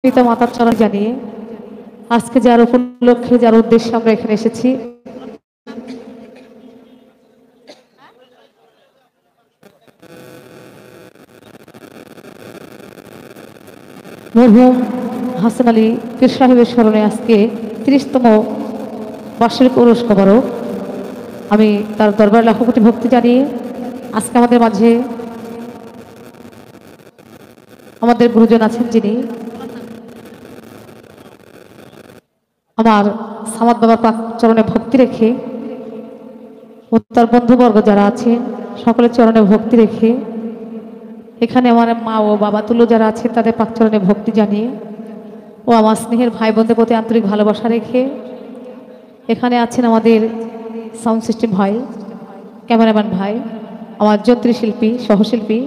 পিতা মাতার চরণ জানিয়ে আজকে যার উপলক্ষে যার উদ্দেশ্যে আমরা এখানে এসেছি মরহুম হাসান আলী পীর সাহেবের স্মরণে আজকে ৩০তম বার্ষিক উরুস মোবারক। আমি তার দরবার লাখো কোটি ভক্তি জানিয়ে আজকে আমাদের মাঝে আমাদের গুরুজন আছেন, যিনি আমার সামাদ বাবার পাক চরণে ভক্তি রেখে ও তার বন্ধুবর্গ যারা আছেন সকলের চরণে ভক্তি রেখে এখানে আমার মা ও বাবা তুলো যারা আছে তাদের পাক চরণে ভক্তি জানিয়ে ও আমার স্নেহের ভাই বোনদের প্রতি আন্তরিক ভালোবাসা রেখে এখানে আছেন আমাদের সাউন্ড সিস্টেম ভাই, ক্যামেরাম্যান ভাই, আমার যন্ত্রশিল্পী সহশিল্পী,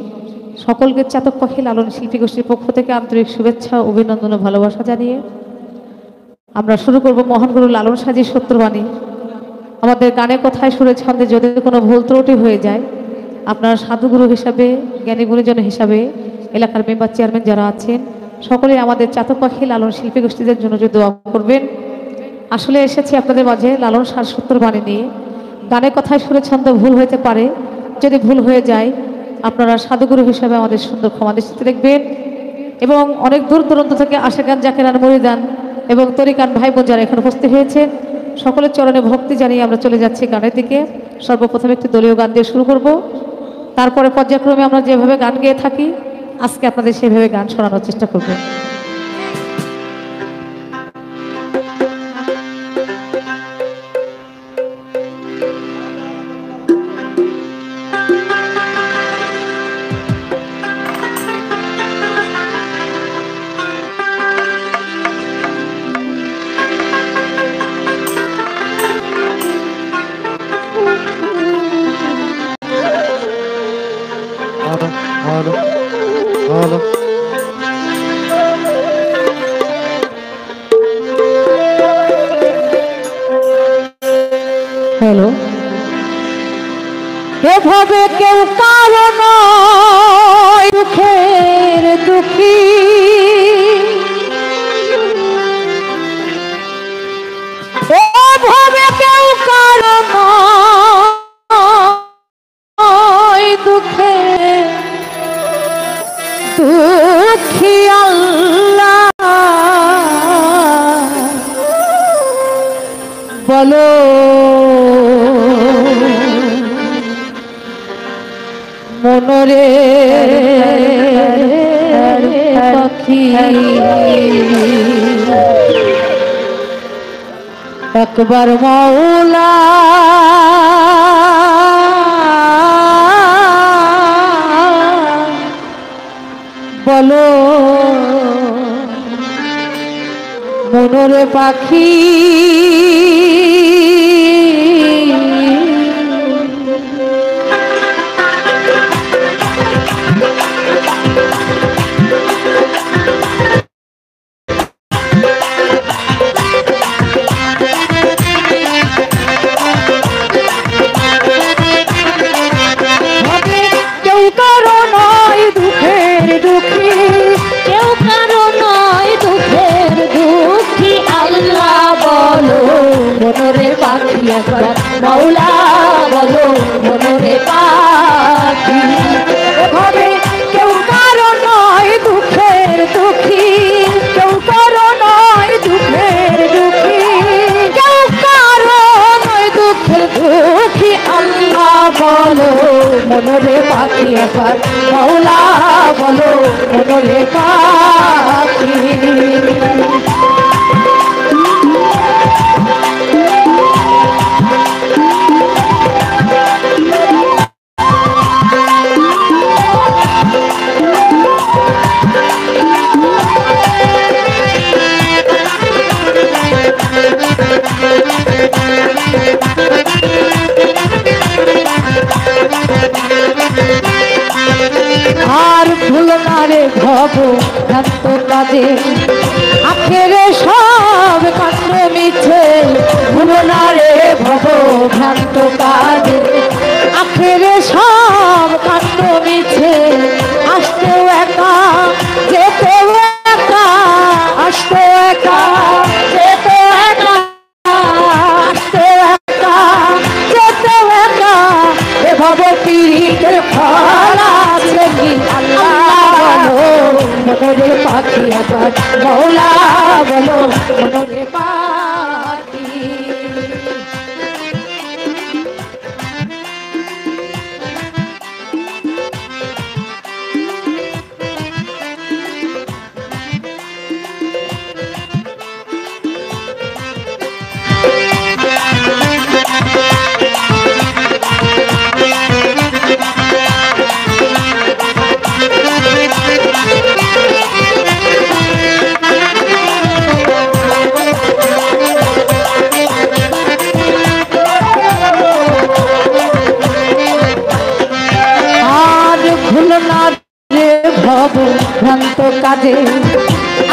সকলকে চাতক পাখি লালন শিল্পী গোষ্ঠীর পক্ষ থেকে আন্তরিক শুভেচ্ছা অভিনন্দন ও ভালোবাসা জানিয়ে আমরা শুরু করব মহান গুরু লালন সাজির সত্যবাণী। আমাদের গানে কথায় সুরে ছন্দে যদি কোনো ভুল ত্রুটি হয়ে যায় আপনারা সাধুগুরু হিসাবে জ্ঞানী গুরুজন হিসাবে এলাকার মেম্বার চেয়ারম্যান যারা আছেন সকলেই আমাদের চাতক পাখি লালন শিল্পী গোষ্ঠীদের জন্য যদি দোয়া করবেন। আসলে এসেছি আপনাদের মাঝে লালন সার সত্যবাণী নিয়ে। গানে কথায় সুরে ছন্দ ভুল হতে পারে, যদি ভুল হয়ে যায় আপনারা সাধুগুরু হিসাবে আমাদের সুন্দর ক্ষমা দৃষ্টিতে দেখবেন। এবং অনেক দূর দূরান্ত থেকে আশেকান জাকেরান মরিদান এবং তরিকান ভাই বোন যারা এখানে উপস্থিত হয়েছেন সকলের চরণে ভক্তি জানিয়ে আমরা চলে যাচ্ছি গানের দিকে। সর্বপ্রথম একটি দলীয় গান দিয়ে শুরু করব, তারপরে পর্যায়ক্রমে আমরা যেভাবে গান গেয়ে থাকি আজকে আপনাদের সেভাবে গান শোনানোর চেষ্টা করব। হ্যালো, এভাবে কেউ কারণ দুঃখের দুঃখী এভাবে কেউ কারণ দুঃখের দুঃখী আল্লাহ বলো মনরে পাখি একবার মাওলা বলো মনরে পাখি মৌলা বলো মনরে পাখি এভাবে কেউ কারো নয় দুঃখের দুঃখী, কেউ কারো নয় দুঃখের দুঃখী, কেউ কারো নয় দুঃখের দুঃখী আল্লাহ বলো মনরে পাখি একবার মৌলা বলো মনরে পাখি। আর ভুল না রে ভব ভ্রান্ত কাজে আখেরে সব কাণ্ড মিছে, ভুল না রে ভব ভ্রান্ত কাজে আখেরে সব কাণ্ড মিছে, আসতেও একা যেতেও একা মনের পাখি একবার মৌলা বলো মনের পাখি। ভ্রান্ত কাজে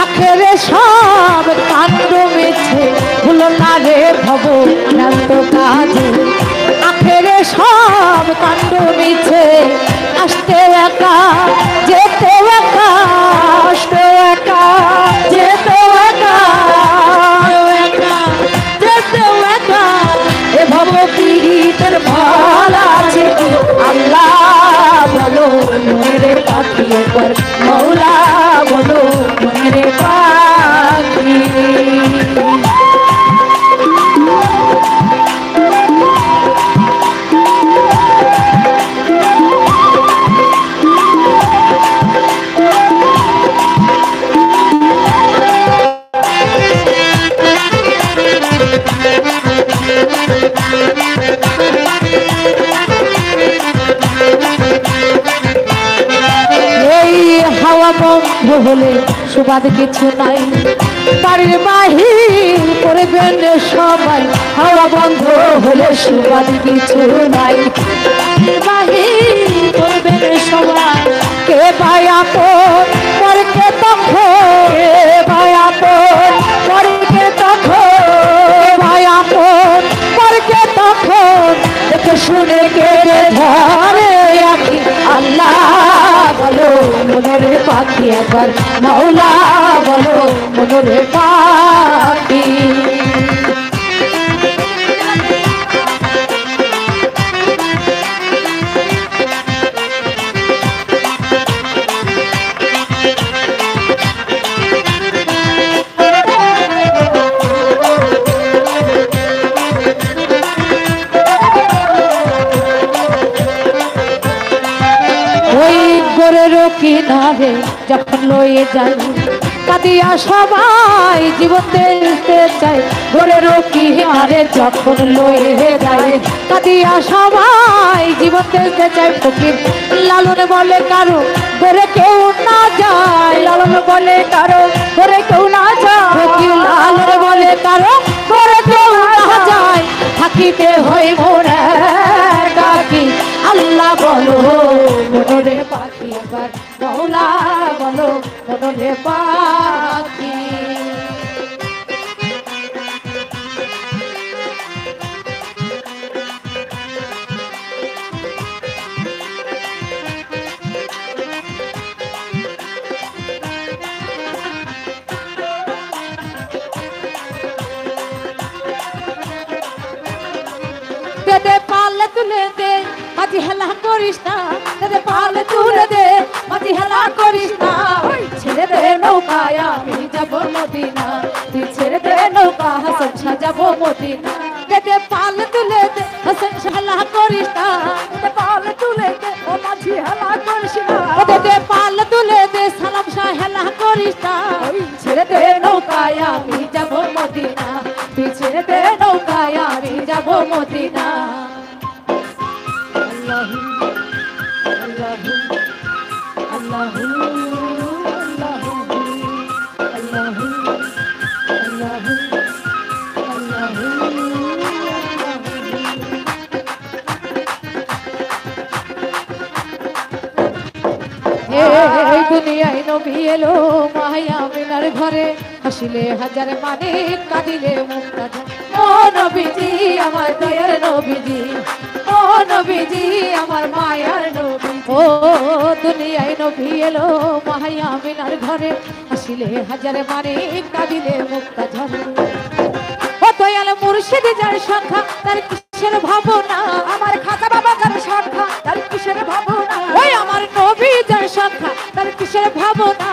আখেরে সব কাণ্ড মিছে, ভুলো না রে ভব ভ্রান্ত কাজে আখেরে সব কাণ্ড মিছে। আসতে একা যেতে একা, আসতে একা যেতে একা, যেতে একা এ ভব পীড়িতের ফল আছে কি? আল্লাহ বলো মনের পাখি একবার মৌলা বলো মনের পাখি। বন্ধ হলে সুবাদ কিছু নাই, বাড়ির বাহির করবেন সবাই। হাওয়া বন্ধ হলে সুবাদ কিছু নাই, বাহির করবেন সবাই। কে ভাই আপন পরকে তখন, কে ভাই আপন পরকে তখন, ভাই আপন পরকে তখন দেখে শুনে কেড়ে ধরে আখি। আল্লাহ বলো মনের পাখি একবার মৌলা বলো মনের পাখি। কিনারে যখন লয়ে যাই কাঁদিয়া সবাই জীবন দেখতে চাই। ঘরের কিনারে যখন লয়ে যাই কাঁদিয়া সবাই জীবন দেখতে চাই। ফকির লালন বলে কারো ঘরে কেউ না যায়, লালন বলে কারো ঘরে কেউ না যায়। ফকির লালন বলে কারো ঘরে কেউ না যায়, থাকিতে হই মোরে ডাকি। আল্লাহ বলো মনে পাখি একবার মৌলা বলো মনে পাখি। দে পালে তুলে দে মাঝি হেলা করিস না, দে পালে তুলে দে মাঝি হেলা করিস না। ছেড়ে দে নৌকায় আমি যাব মদিনা, তুই ছেড়ে দে নৌকা হাসান সাজাবো মদিনা। দে পালে তুলে দে হাসান হেলা করিস না, দে পালে তুলে দে ও মাঝি হেলা করিস না। দে পালে তুলে দে সালাম শাহ হেলা করিস না। ছেড়ে দে নৌকায় আমি যাব মদিনা, তুই ছেড়ে দে নৌকায় আমি যাব মদিনা। আল্লাহু আল্লাহু আল্লাহু আল্লাহু আল্লাহু আল্লাহু আল্লাহু। এই দুনিয়ায় নবী এলো মায়া মিনার ঘরে, হাসিলে হাজার মানে কাঁদিলে মুক্তা। ও নবীজি আমার দয়ার নবীজি, ও নবীজি আমার মায়ার নবী। ও দুনিয়ায় নবী এলো মায়া মিনার ঘরে, হাসিলে হাজার মানে কাঁদিলে মুক্তা ঝরে। ও দয়াল মুর্শিদ যার সংখ্যা তার কিসের ভাবনা, আমার খাজা বাবা যার সংখ্যা তার কিসের ভাবনা। ওই আমার নবী যার সংখ্যা তার কিসের ভাবনা।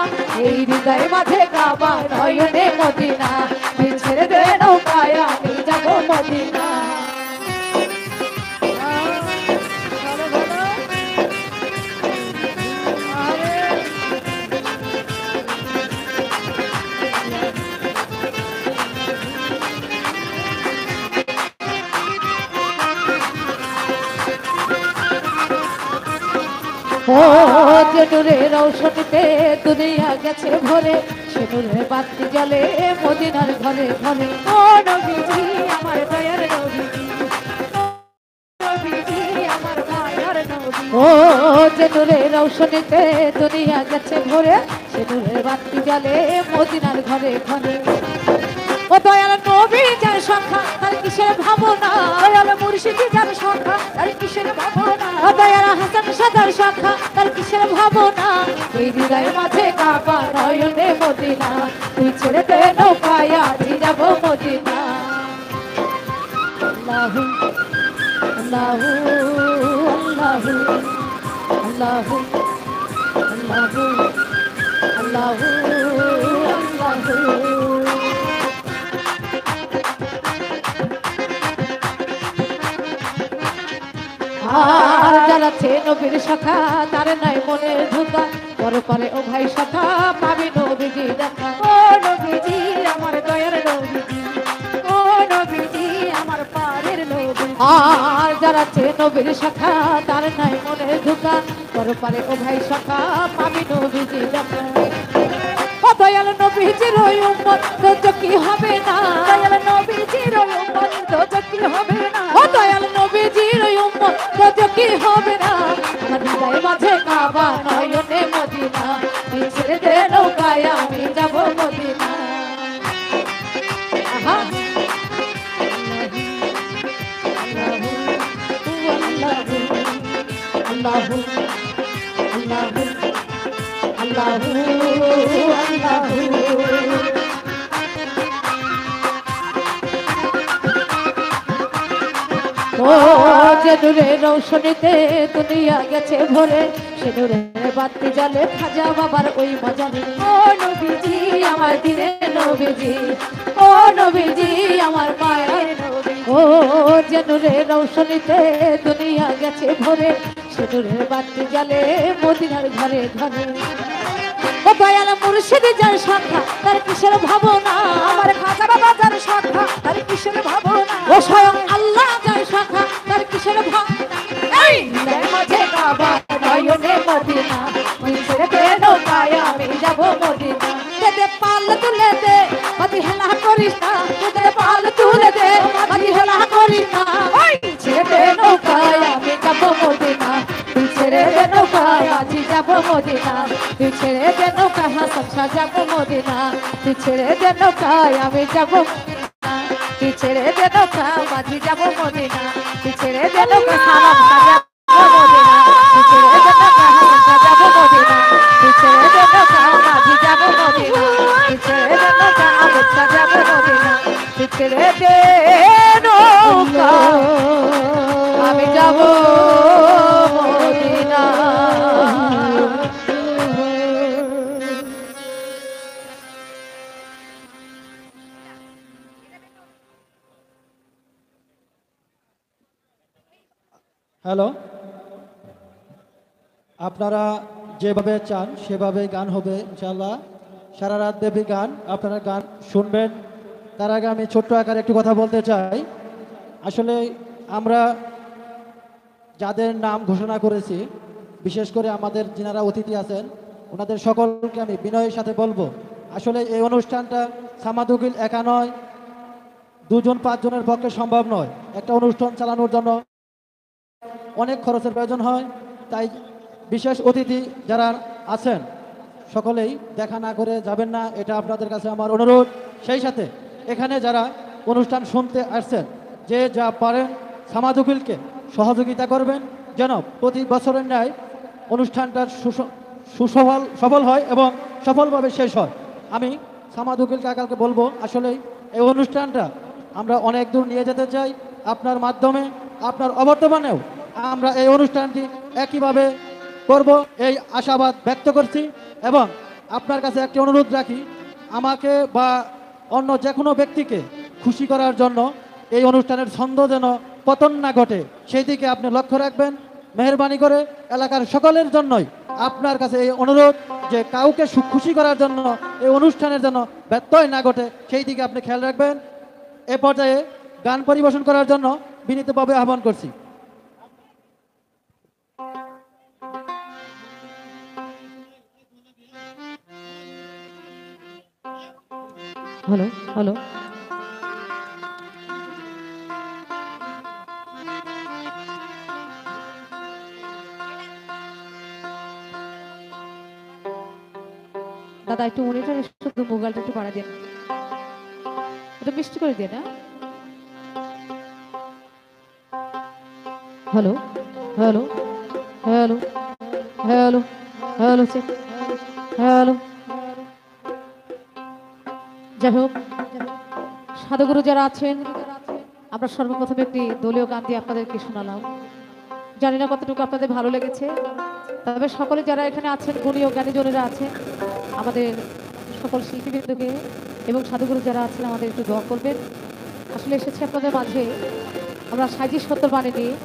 এই হৃদয় মাঝে কাবা নয়নে মদিনা তুই ছেড়ে দে নৌকায় আমি যাব মদিনা ও যে নূরের রৌশনীতে দুনিয়া গেছে ভরে সে নূরের বাতি জ্বলে মদিনার ঘরে ঘরে ও নবীজি আমার দয়ার নবীজি নবীজি আমার মায়ার নবী ও যে নূরের রৌশনীতে দুনিয়া গেছে ভরে সে নূরের বাতি জ্বলে মদিনার ঘরে ঘরে ও দয়াল নবী যার সংখ্যা তার কিসের ভাবনা দয়াল মুর্শিদ যার সংখ্যা তার কিসের ভাবনা ও দয়াল হাসান সাদার সংখ্যা তার কিসের ভাবনা এই হৃদয়ের মাঝে কাবা নয়নে মদিনা তুই ছেড়ে দে নৌকায় আজি যাব মদিনা আল্লাহু আল্লাহু আল্লাহু আল্লাহু আল্লাহু আল্লাহু আল্লাহু আর যারা আছে নবীর শাখা তার নাই মনের ধোকা পরে ও ভাই শাখা পাবি নবীজি দেখা ও নবীজি আমার দয়ার নবীজি ও নবীজি আমার পারের নবী আর যারা আছে নবীর শাখা তার নাই মনের ধোকা পরে ও ভাই শাখা পাবি নবীজি দেখা ও দয়াল নবীজির ওই উম্মত তো কি হবে না দয়াল নবীজির ওই উম্মত তো কি হবে না ও দয়াল নবীজির ওই উম্মত তো কি হবে না আমার হৃদয় মাঝে কাবা নয়নে মদিনা তুই ছেড়ে দে নৌকায় আমি যাব মদিনা আহা আল্লাহু আল্লাহু আল্লাহু আল্লাহু ও যে নূরের রৌশনীতে দুনিয়া গেছে ভরে সে নূরের বাতি জ্বলে খাজা বাবার ওই মজারে ও নবীজি আমার দিনের নবীজি ও নবীজি আমার মায়ের নবী ও যে নূরের রৌশনীতে দুনিয়া গেছে ভরে সে নূরের বাতি জ্বলে মদিনার ঘরে ঘরে ও দয়াল মুর্শিদ যার শাখা তার কিসের ভাবনা আমার খাজা বাবা যার শাখা তার কিসের ভাবনা ও স্বয়ং আল্লাহ যার শাখা তার কিসের ভাবনা এই হৃদয়ের মাঝে কাবা নয়নে মদিনা তুই ছেড়ে দে নৌকায় আমি যাব মদিনা দে পাল তুলে দে মাঝি হেলা করিস না দে পাল তুলে দে মাঝি হেলা করিস না ওই ছেড়ে দে নৌকায় আমি যাব মদিনা তুই ছেড়ে দে নৌকায় আজি যাব মদিনা তুই ছেড়ে দে নৌকা হাসান শাহ যাব মদিনা তুই ছেড়ে দে নৌকায় আমি যাব তুই ছেড়ে দে নৌকা মাঝি যাব মদিনা তুই ছেড়ে দে নৌকা সালাম শাহ যাব মদিনা তুই ছেড়ে দে নৌকা হাসান শাহ যাব মদিনা তুই ছেড়ে দে নৌকা মাঝি যাব মদিনা তুই ছেড়ে দে নৌকা আবদ শাহ যাব মদিনা তুই ছেড়ে দে নৌকা আমি যাব মদিনা হ্যালো, আপনারা যেভাবে চান সেভাবে গান হবে ইনশাআল্লাহ। সারা রাত ব্যাপী গান, আপনারা গান শুনবেন। তার আগে আমি ছোট্ট আকারে একটু কথা বলতে চাই। আসলে আমরা যাদের নাম ঘোষণা করেছি, বিশেষ করে আমাদের যিনারা অতিথি আছেন ওনাদের সকলকে আমি বিনয়ের সাথে বলবো, আসলে এই অনুষ্ঠানটা সামাদ উকিল একা নয়, 2-5 জনের পক্ষে সম্ভব নয়। একটা অনুষ্ঠান চালানোর জন্য অনেক খরচের প্রয়োজন হয়, তাই বিশেষ অতিথি যারা আছেন সকলেই দেখা না করে যাবেন না, এটা আপনাদের কাছে আমার অনুরোধ। সেই সাথে এখানে যারা অনুষ্ঠান শুনতে আসছেন, যে যা পারেন সামাদ উকিলকে সহযোগিতা করবেন, যেন প্রতি বছরের ন্যায় অনুষ্ঠানটা সফল হয় এবং সফলভাবে শেষ হয়। আমি সামাদ উকিল কাকাকে বলবো, আসলে এই অনুষ্ঠানটা আমরা অনেক দূর নিয়ে যেতে চাই। আপনার মাধ্যমে, আপনার অবর্তমানেও আমরা এই অনুষ্ঠানটি একইভাবে করব এই আশাবাদ ব্যক্ত করছি এবং আপনার কাছে একটি অনুরোধ রাখি, আমাকে বা অন্য যে কোনো ব্যক্তিকে খুশি করার জন্য এই অনুষ্ঠানের ছন্দ যেন পতন না ঘটে, সেই দিকে আপনি লক্ষ্য রাখবেন। মেহেরবানি করে এলাকার সকলের জন্যই আপনার কাছে এই অনুরোধ যে কাউকে খুশি করার জন্য এই অনুষ্ঠানের জন্য ব্যত্যয় না ঘটে, সেই দিকে আপনি খেয়াল রাখবেন। এ পর্যায়ে গান পরিবেশন করার জন্য বিনীতভাবে আহ্বান করছি। হ্যালো হ্যালো, দাদা একটু মনিটরে শুধু মোবাইলটা একটু বাড়া দিন, একটু মিষ্টি করে দিন। Hello hello hello hello hello check hello. যাই হোক, সাধুগুরু যারা আছেন, আমরা সর্বপ্রথম একটি দলীয় গান দিয়ে আপনাদেরকে শোনালাম। জানি না কতটুকু আপনাদের ভালো লেগেছে, তবে সকলে যারা এখানে আছেন, গুণী ও জ্ঞানীজনেরা আছেন, আমাদের সকল শিল্পীবৃন্দকে এবং সাধুগুরু যারা আছেন আমাদের একটু দোয়া করবেন। আসলে এসেছি আপনাদের মাঝে আমরা সাইজি সত্তর বাণী নিয়ে।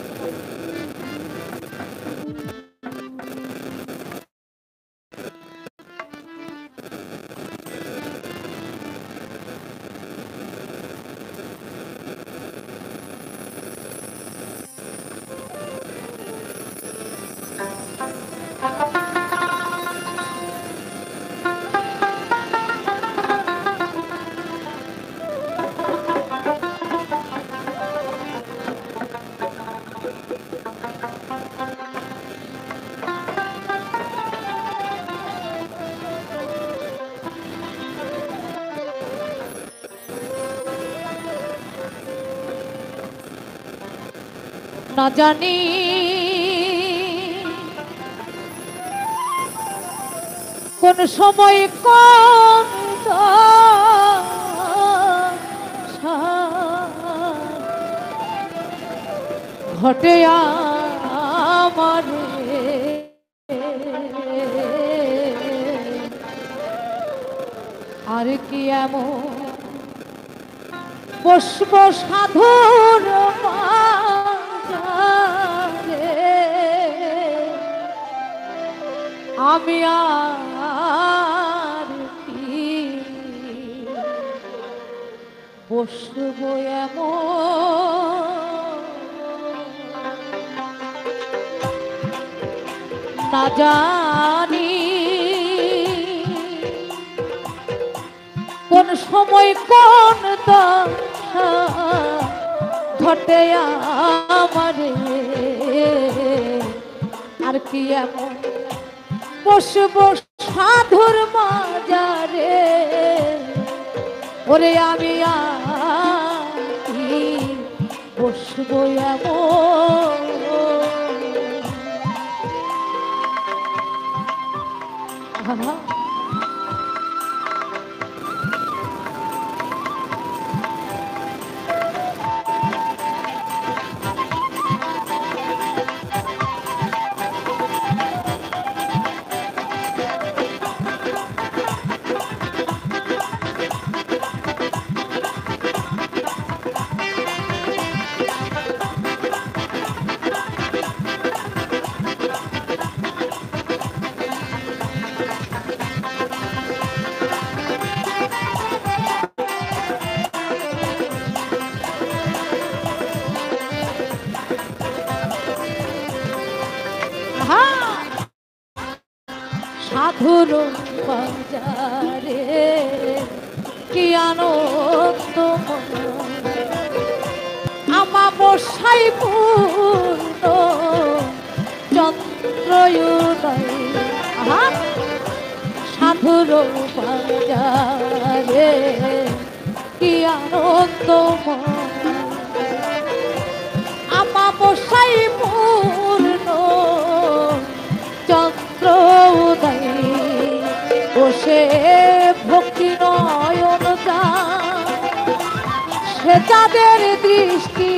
না জানি কোন সময় কোন ঘটে আমার, আর কি এমন বসব সাধুর আমি আর কি বসব এমন, না জানি কোন সময় কোন দশা ঘটে আমারে, আর কি এমন বসব সাধুর মাজারে, ওরে আমি আর কি বসব এমন। সাধুর বাজারে কি আনন্দ, আমাবস্যায় পূর্ণ চন্দ্রোদয়, সাধুর বাজারে কি আনন্দ, আমাবস্যায় পূর্ণ চন্দ্রোদয়, বসে ভক্তি নয়ন সে যাদের দৃষ্টি,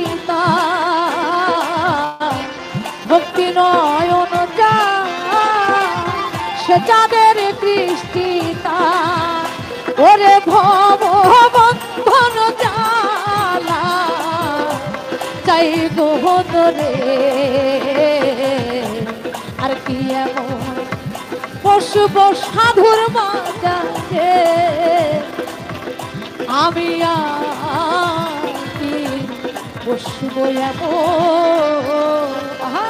ভক্তি নয়ন সে যাদের দৃষ্টি ভব বন্ধন জালা চাই গোহদরে আর কি এমন পশুব সাধুর মাঝে আমি কি বসব এমন আহা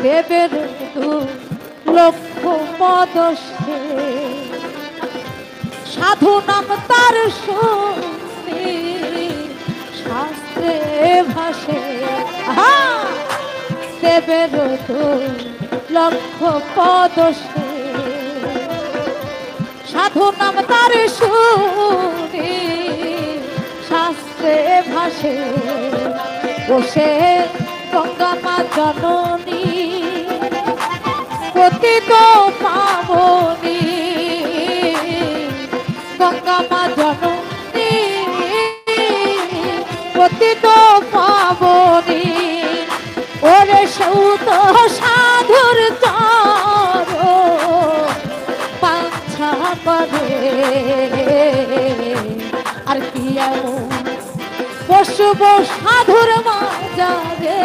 দেবের লক্ষ পদশে সাধু নাম তার শুনি শাস্ত্রে ভাসে দেবের লক্ষ পদশে সাধু নাম তার শুনি শাস্ত্রে ভাসে বসে গঙ্গা মা জননী পতিত পাবনী গঙ্গা মা জননী পতিত পাবনী ওরে সৌত সাধুর চর পাঞ্ছা করে আর কি বসব সাধুর মাঝারে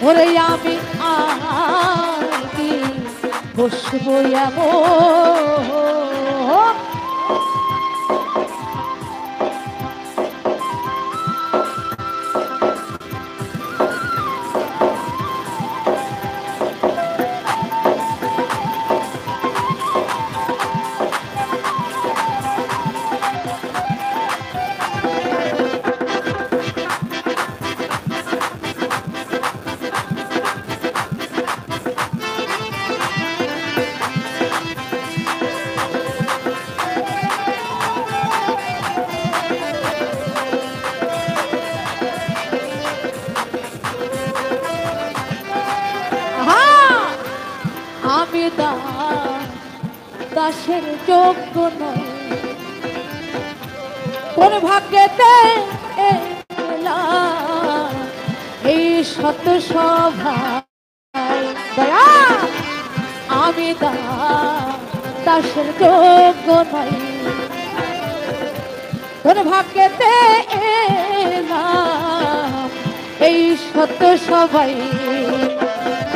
ওরে আমি আর কি বসব এমন আমি দাসের যোগ্য নয় কোন ভাগ্যেতে এই শত সভায় দয়া আমি দাসের যোগ্য নয় কোন ভাগ্যেতে এই শত সবাই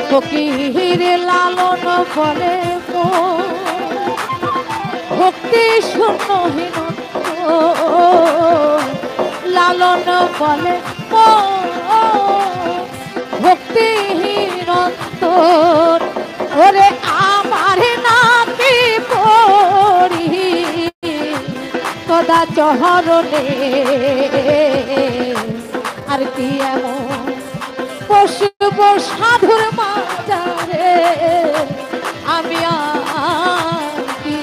ফকির লালন বলে ভক্তি শূন্যহীন লালন বলে ভক্তিহীন ওরে আমার নাতি পড়ি কদা চহরণে আর কি এমন বসব সাধুর মাঝারে আমি আর কি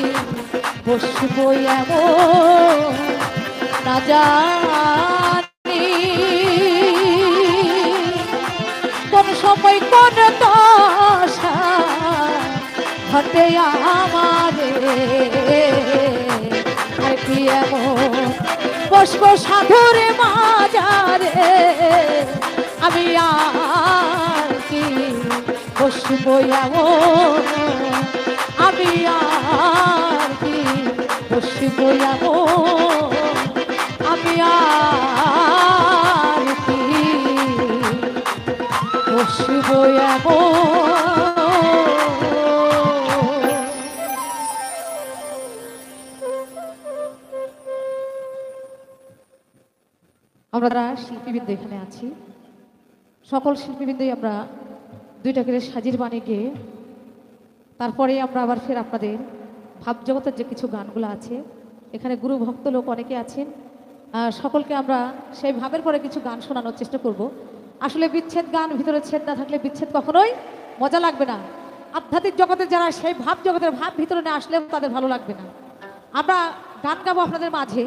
বসব এমন না জানি কোন সময় কোন দশা ঘটে আমারে আর কি এমন বসব সাধুর মাঝারে আমি আর কি বসব এমন আমি আর কি বসব এমন আমি আর কি বসব এমন আমরা শিল্পীবৃন্দ এখানে আছি সকল শিল্পীবৃন্দই আমরা দুইটা করে সাজির বাণী গেয়ে তারপরে আমরা আবার ফের আপনাদের ভাব জগতের যে কিছু গানগুলো আছে, এখানে গুরু ভক্ত লোক অনেকে আছেন, সকলকে আমরা সেই ভাবের পরে কিছু গান শোনানোর চেষ্টা করব। আসলে বিচ্ছেদ গান, ভিতরে ছেদ না থাকলে বিচ্ছেদ কখনোই মজা লাগবে না। আধ্যাত্মিক জগতে যারা সেই ভাব জগতের ভাব ভিতরে না আসলেও তাদের ভালো লাগবে না। আমরা গান গাবো আপনাদের মাঝে,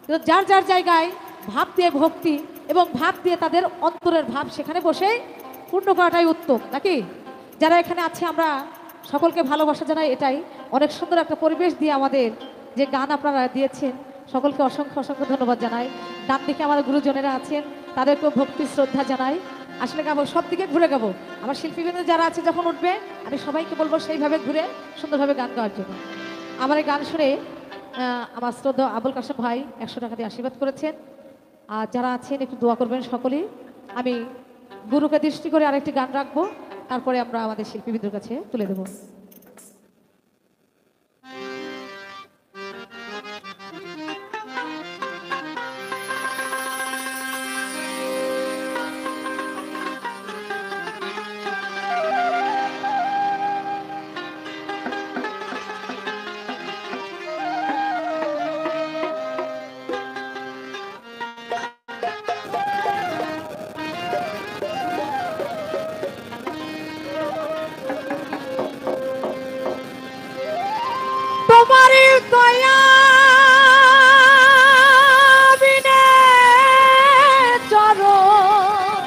কিন্তু যার যার জায়গায় ভাব দিয়ে ভক্তি এবং ভাব দিয়ে তাদের অন্তরের ভাব সেখানে বসে পূর্ণ করাটাই উত্তম, নাকি? যারা এখানে আছে আমরা সকলকে ভালোবাসা জানাই। এটাই অনেক সুন্দর একটা পরিবেশ দিয়ে আমাদের যে গান আপনারা দিয়েছেন, সকলকে অসংখ্য অসংখ্য ধন্যবাদ জানাই। ডান দিকে আমার গুরুজনেরা আছেন, তাদেরকেও ভক্তি শ্রদ্ধা জানাই। আসলে গাবো, সব দিকে ঘুরে গাবো। আমার শিল্পীবৃন্দ যারা আছে যখন উঠবে, আমি সবাইকে বলবো সেইভাবে ঘুরে সুন্দরভাবে গান গাওয়ার জন্য। আমার এই গান শুনে আমার শ্রদ্ধা আবুল কাশেম ভাই 100 টাকা দিয়ে আশীর্বাদ করেছেন। আর যারা আছেন একটু দোয়া করবেন সকলেই। আমি গুরুকে দৃষ্টি করে আরেকটি গান রাখবো, তারপরে আমরা আমাদের শিল্পীবৃন্দের কাছে তুলে দেবো। তোমার দয়া বিনে চরণ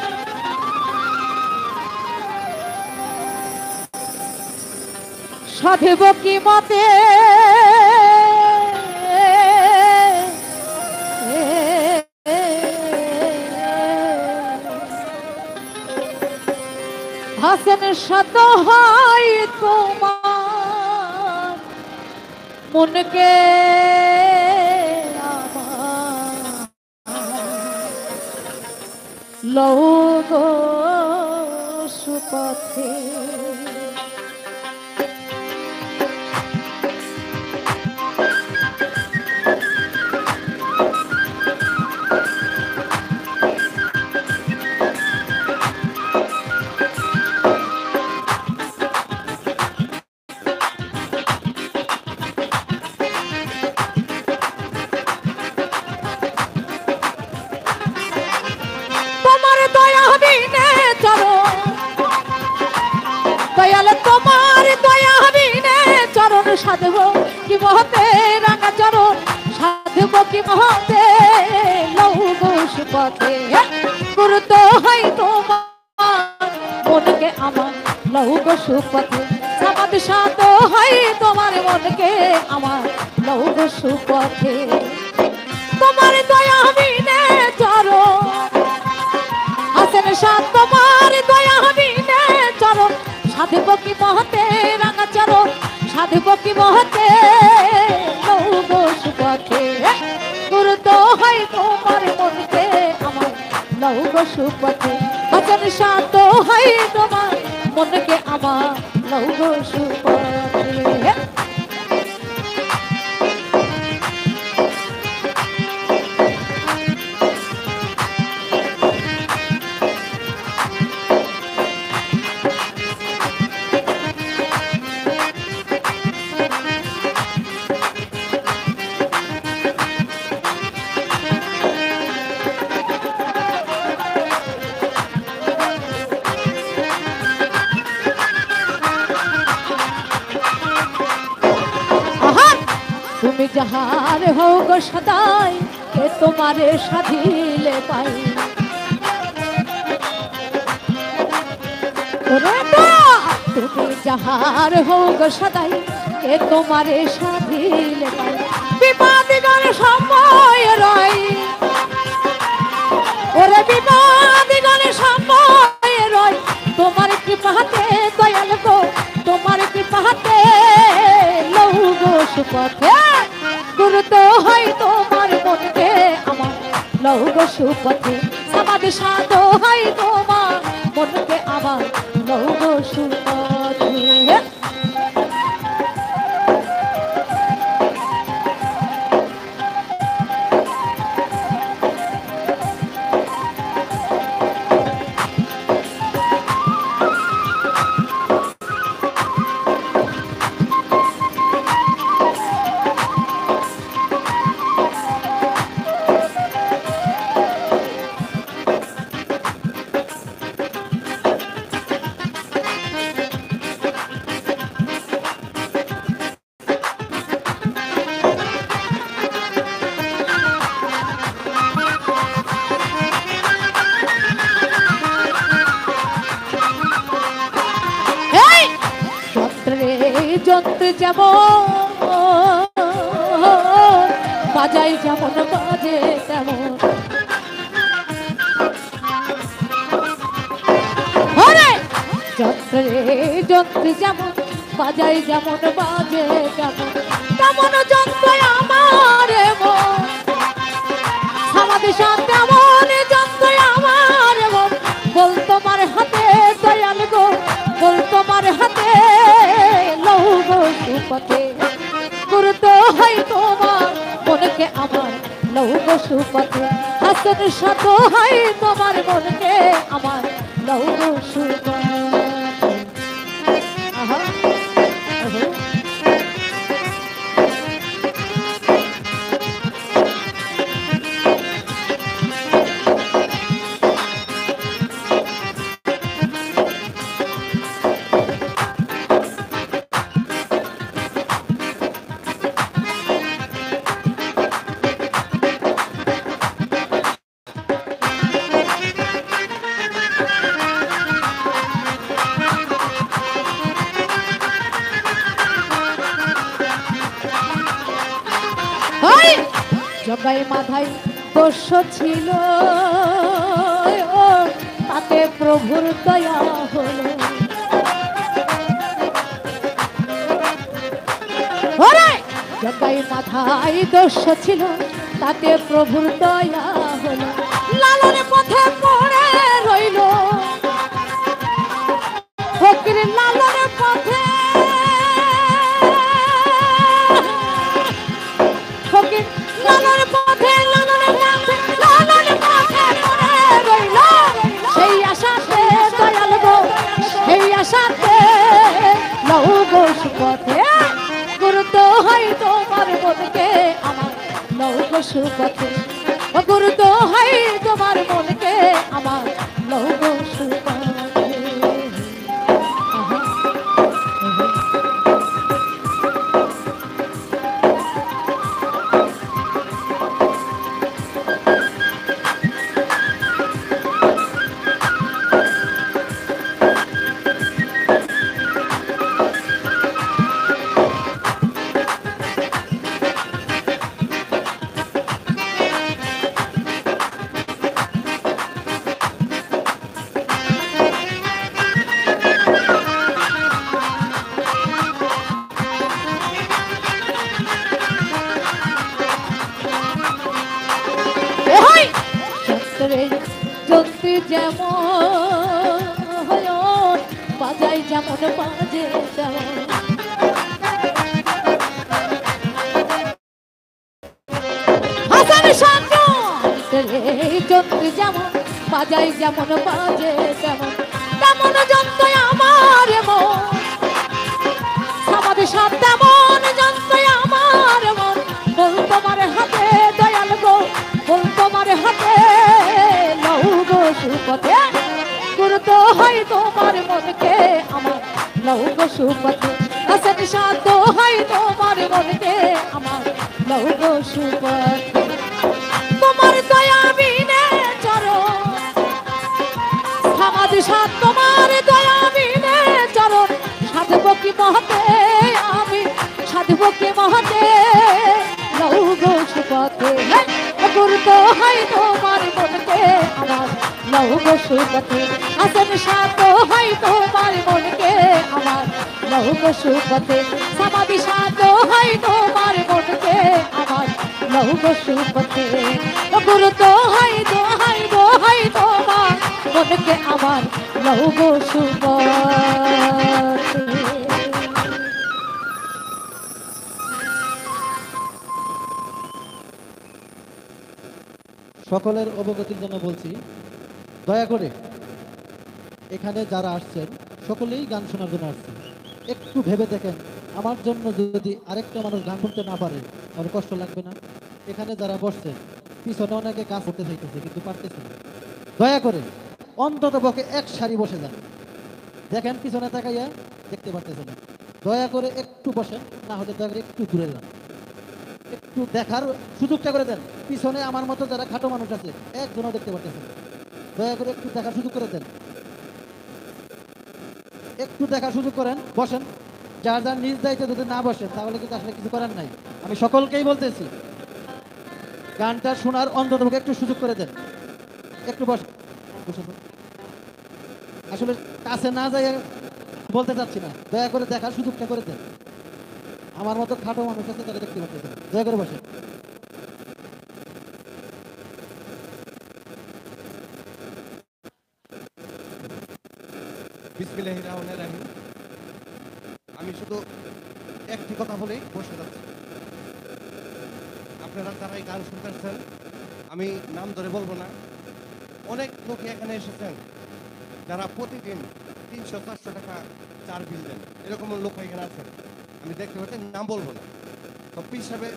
সাধেব কি মতে হাসেন শত হয় তোমার মনকে লৌগ সুপথে সাধব কি মহতে রাঙা চরণ সাধব কি মহতে লৌগ সুপথে গুরু তো হয় তোমার মনকে আমার লৌগ সুপথে সমাধি সাত হয় তোমার মনকে আমার লৌগ সুপথে তোমার দয়া বিনে চরণ হাসেন সাত তোমার দয়া বিনে চরণ সাধব কি মহতে রাঙা চরণ সাধব কি মহতে লৌগ সুপথে গুরু তো হয় তোমার মনকে আমার লৌগ সুপথে বচন সাত হয় তোমার মনকে আমার লৌগ সুপথে তুমি যাহার হও গো সদাই এ তোমারে সাধিলে পাই তুমি যাহার হও গো সদাই এ তোমারে সাধিলে পাই বিপদ গণ সময় রয় ওরে বিপদ গণ সময় রয় তোমার কৃপাতে দয়াল গো তোমার কৃপাতে লৌগ সুপথে গুরু তো হয় তোমার মনকে আমার লৌগ সুপথে সমাধি সাধ হয় তোমার মনকে আমার লৌগ সুপথে যন্ত্রে যেমন বাজাই যেমন বাজে তেমন যন্ত্রে যন্ত্রে যেমন বাজাই যেমন বাজে তেমন তেমন যন্ত্র আমার মন আমাদের সাথে তেমন যন্ত্র আমার মন বল তোমার হাতে দয়াল গো বল তোমার হাতে লৌহ সুপথে গুরুত্ব হয় তোমার মনকে আমার লৌহ সুপথে হাসন সাথ হয় তোমার মনকে আমার লৌহ সুপথে জগাই মাথায় দোষ ছিল তাতে প্রভুর দয়া হলো জগাই মাথায় দোষ ছিল তাতে প্রভুর দয়া হলো লালনের পথে পড়ে রইল ফকির লালনের পথে ফকির লালনের পথে লালনের পথে লালনের পথে পড়ে রইল সেই আশাতে দয়াল গো সেই আশাতে লৌহ সুপথে গুরুত্ব হয় তোমার মনকে আমার লৌহ সুপথে গুরুত্ব হয় তোমার মনকে আমার লৌহ সুপথে যন্ত্রে যেমন বাজাই যেমন বাজে তেমন যন্ত্রে যেমন বাজাই যেমন বাজে তেমন তেমন যন্ত্র আমার মন আমাদের সাথে তেমন যন্ত্র আমার মন বল তোমার হাতে দয়াল গো বল তোমার হাতে লৌহ সুপথে গুরুত্ব হয় তোমার মনকে আমার লৌহ সুপথে হাসন সাথ হয় তোমার মনকে আমার লৌহ সুপথে তোমার দয়া বিনে চরণ আমাদের সাথ তোমার দয়া বিনে চরণ সাধব কি মহতে আমি সাধব কি মহতে লৌহ সুপথে গুরুত্ব হয় তোমার মনকে আমার লৌহ সুপথে হাসন সাথ হয় তোমার মনকে আমার লৌহ সুপথে সমাধি সাথ হয় তোমার মনকে আমার লৌহ সুপথে গুরুত্ব হয় তোমার মনকে আমার লৌহ সুপথে সকলের অবগতির জন্য বলছি, দয়া করে এখানে যারা আসছেন সকলেই গান শোনার জন্য আসছেন। একটু ভেবে দেখেন, আমার জন্য যদি আরেকটা মানুষ গান শুনতে না পারে তাহলে কষ্ট লাগবে না? এখানে যারা বসছেন পিছনে অনেকে কাজ করতে চাইতেছে কিন্তু পারতেছে না। দয়া করে অন্তত পক্ষে এক সারি বসে যান। দেখেন পিছনে তাকাইয়া দেখতে পারতেছে না, দয়া করে একটু বসেন, না হলে দয়া করে একটু দূরে যান, একটু দেখার সুযোগটা করে দেন। পিছনে আমার মতো যারা খাটো মানুষ আছে একজনও দেখতে পারতেছেন, দয়া করে একটু দেখার সুযোগ করে দেন, একটু দেখার সুযোগ করেন। বসেন, যার যার নিজ দায়িত্বে যদি না বসেন তাহলে কিন্তু আসলে কিছু করার নাই। আমি সকলকেই বলতেছি, গানটা শোনার অন্ততপক্ষে একটু সুযোগ করে দেন। একটু বসে বসে তো। আসলে কাছে না যাই বলতে চাচ্ছি না, দয়া করে দেখার সুযোগটা করে দেন। আমার মতো খাটো মানুষ আছে, তারা দেখতে পাচ্ছেন, দয়া করে বসে। বিসমিল্লাহির রহমানির রহিম। আমি শুধু একটি কথা বলেই বসে যাচ্ছি। আপনারা যারা এই গান শুনতেছেন, আমি নাম ধরে বলবো না, অনেক লোক এখানে এসেছেন যারা প্রতিদিন 300-400 টাকা চার বিল দেন, এরকম লোক এখানে আছেন। আমি দেখতে পাচ্ছি, নাম বলবো না। তো হিসাবে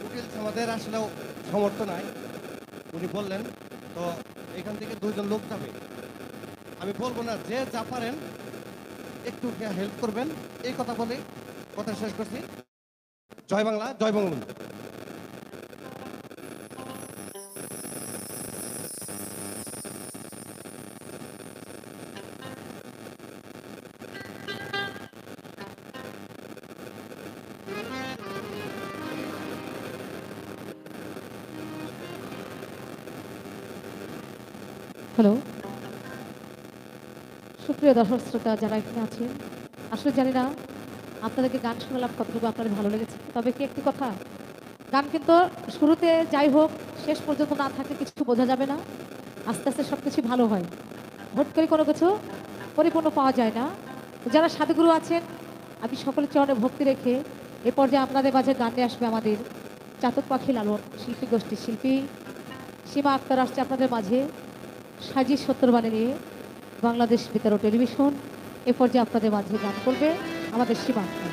উকিল আমাদের আসলেও সমর্থ নাই, উনি বললেন। তো এখান থেকে 2জন লোক যাবে, আমি বলবো না, যে যা পারেন একটু হেল্প করবেন, এই কথা বলে কথা শেষ করছি। জয় বাংলা, জয় বঙ্গবন্ধু। হ্যালো, সুপ্রিয় দর্শক শ্রোতা যারা এখানে আছেন, আসলে জানি না আপনাদেরকে গান শোনালাম কতটুকু আপনাদের ভালো লেগেছে। তবে কি একটি কথা, গান কিন্তু শুরুতে যাই হোক শেষ পর্যন্ত না থাকলে কিছু বোঝা যাবে না। আস্তে আস্তে সব কিছু ভালো হয়, হুট করে কোনো কিছু পরিপূর্ণ পাওয়া যায় না। যারা সাধুগুরু আছেন, আমি সকলের চরণে ভক্তি রেখে এ পর্যায়ে আপনাদের মাঝে গান নিয়ে আসবে আমাদের চাতক পাখি লালন শিল্পী গোষ্ঠী শিল্পী সীমা আক্তার আসছে আপনাদের মাঝে সাজি সত্তরবাণী নিয়ে। বাংলাদেশ বেতার ও টেলিভিশন এ পর্যায়ে আপনাদের মাঝে গান করবে আমাদের সীমা আক্তার।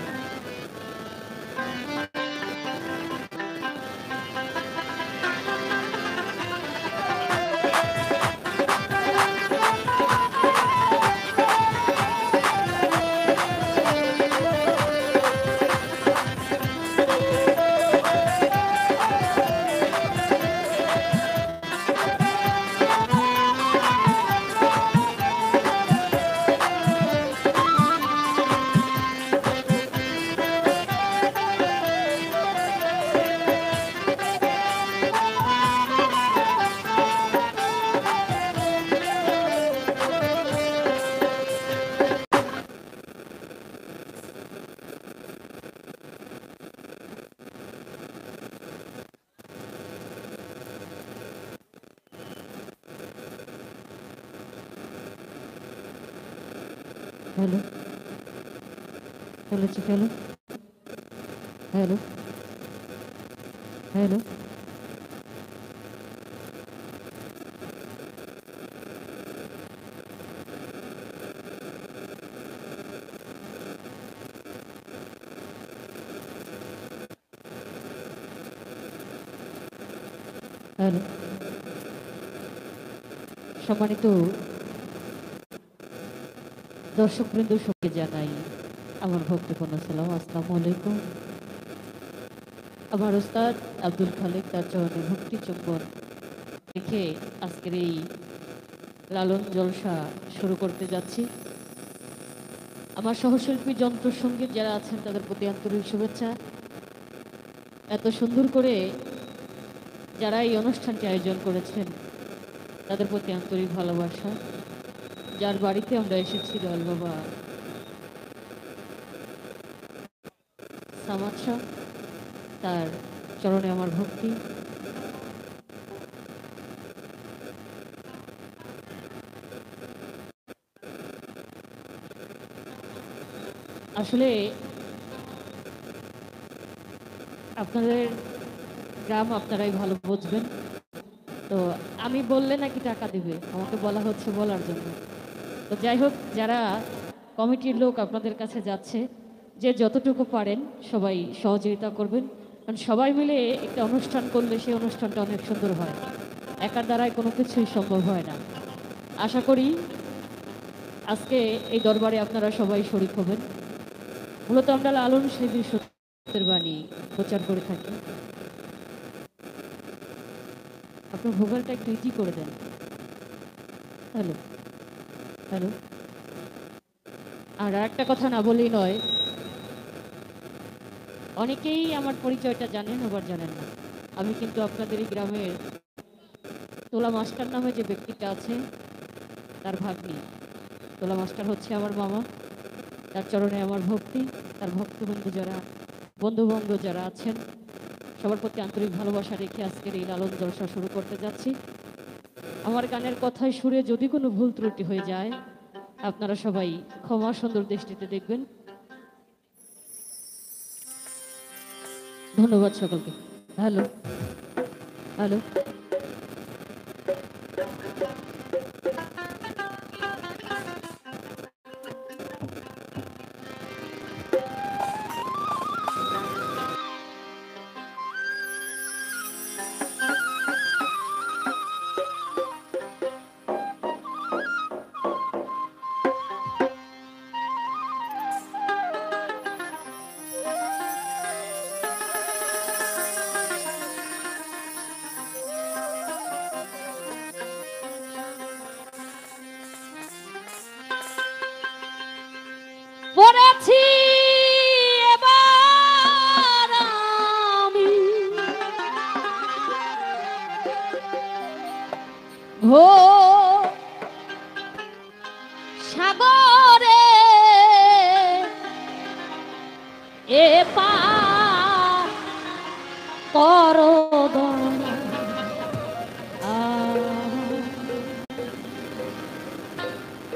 हेलो हेलो जी, हेलो हेलो हेलो हेलो সম্মানিত দর্শকবৃন্দ, সঙ্গে জানাই আমার ভক্তিপূর্ণ সালাম। আসসালামু আলাইকুম। আমার ওস্তাদ আব্দুল খালেক তার চরণে ভক্তি চুম্বন রেখে আজকের এই লালন জলসা শুরু করতে যাচ্ছি। আমার সহশিল্পী যন্ত্রসঙ্গীত যারা আছেন তাদের প্রতি আন্তরিক শুভেচ্ছা। এত সুন্দর করে যারা এই অনুষ্ঠানটি আয়োজন করেছেন তাদের প্রতি আন্তরিক ভালোবাসা। যার বাড়িতে আমরা এসেছি, দয়াল বাবা সামাদ শাহ, তার চরণে আমার ভক্তি। আসলে আপনাদের গ্রাম আপনারাই ভালো বুঝবেন। তো আমি বললে নাকি টাকা দিবে, আমাকে বলা হচ্ছে বলার জন্য। তো যাই হোক, যারা কমিটির লোক আপনাদের কাছে যাচ্ছে, যে যতটুকু পারেন সবাই সহযোগিতা করবেন। কারণ সবাই মিলে একটা অনুষ্ঠান করলে সেই অনুষ্ঠানটা অনেক সুন্দর হয়, একার দ্বারাই কোনো কিছুই সম্ভব হয় না। আশা করি আজকে এই দরবারে আপনারা সবাই শরীক হবেন। মূলত আমরা লালন সাহেবের সত্যের বাণী প্রচার করে থাকি। আপনার ভোগালটা একটু ইজি করে দেন। Hello hello. আর একটা কথা না বলেই নয়, অনেকেই আমার পরিচয়টা জানেন, আবার জানেন না। আমি কিন্তু আপনাদের এই গ্রামের তোলা মাস্টার নামে যে ব্যক্তিটা আছে তার ভাগ্নি। তোলা মাস্টার হচ্ছে আমার মামা, তার চরণে আমার ভক্তি, তার ভক্তবন্ধু যারা, বন্ধুবন্ধু যারা আছেন সবার প্রতি আন্তরিক ভালোবাসা রেখে আজকের এই লালন জলসা শুরু করতে যাচ্ছি। আমার গানের কথায় সুরে যদি কোনো ভুল ত্রুটি হয়ে যায় আপনারা সবাই ক্ষমা সুন্দর দৃষ্টিতে দেখবেন। ধন্যবাদ সকলকে। Hello hello. পড়েছি এবার আমি ঘোর সাগরে, এপার করো দয়া,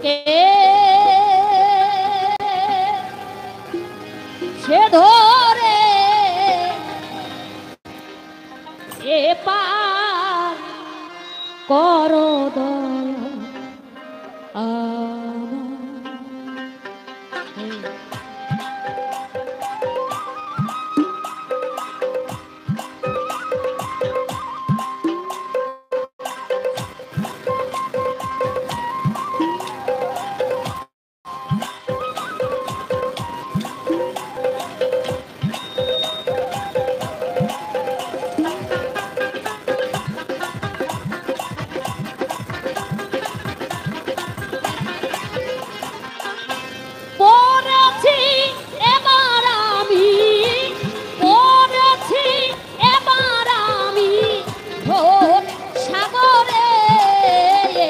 কে সে ধরে এপার করো দয়া আমার। পড়েছি এবার আমি, পড়েছি এবার আমি ঘোর সাগরে,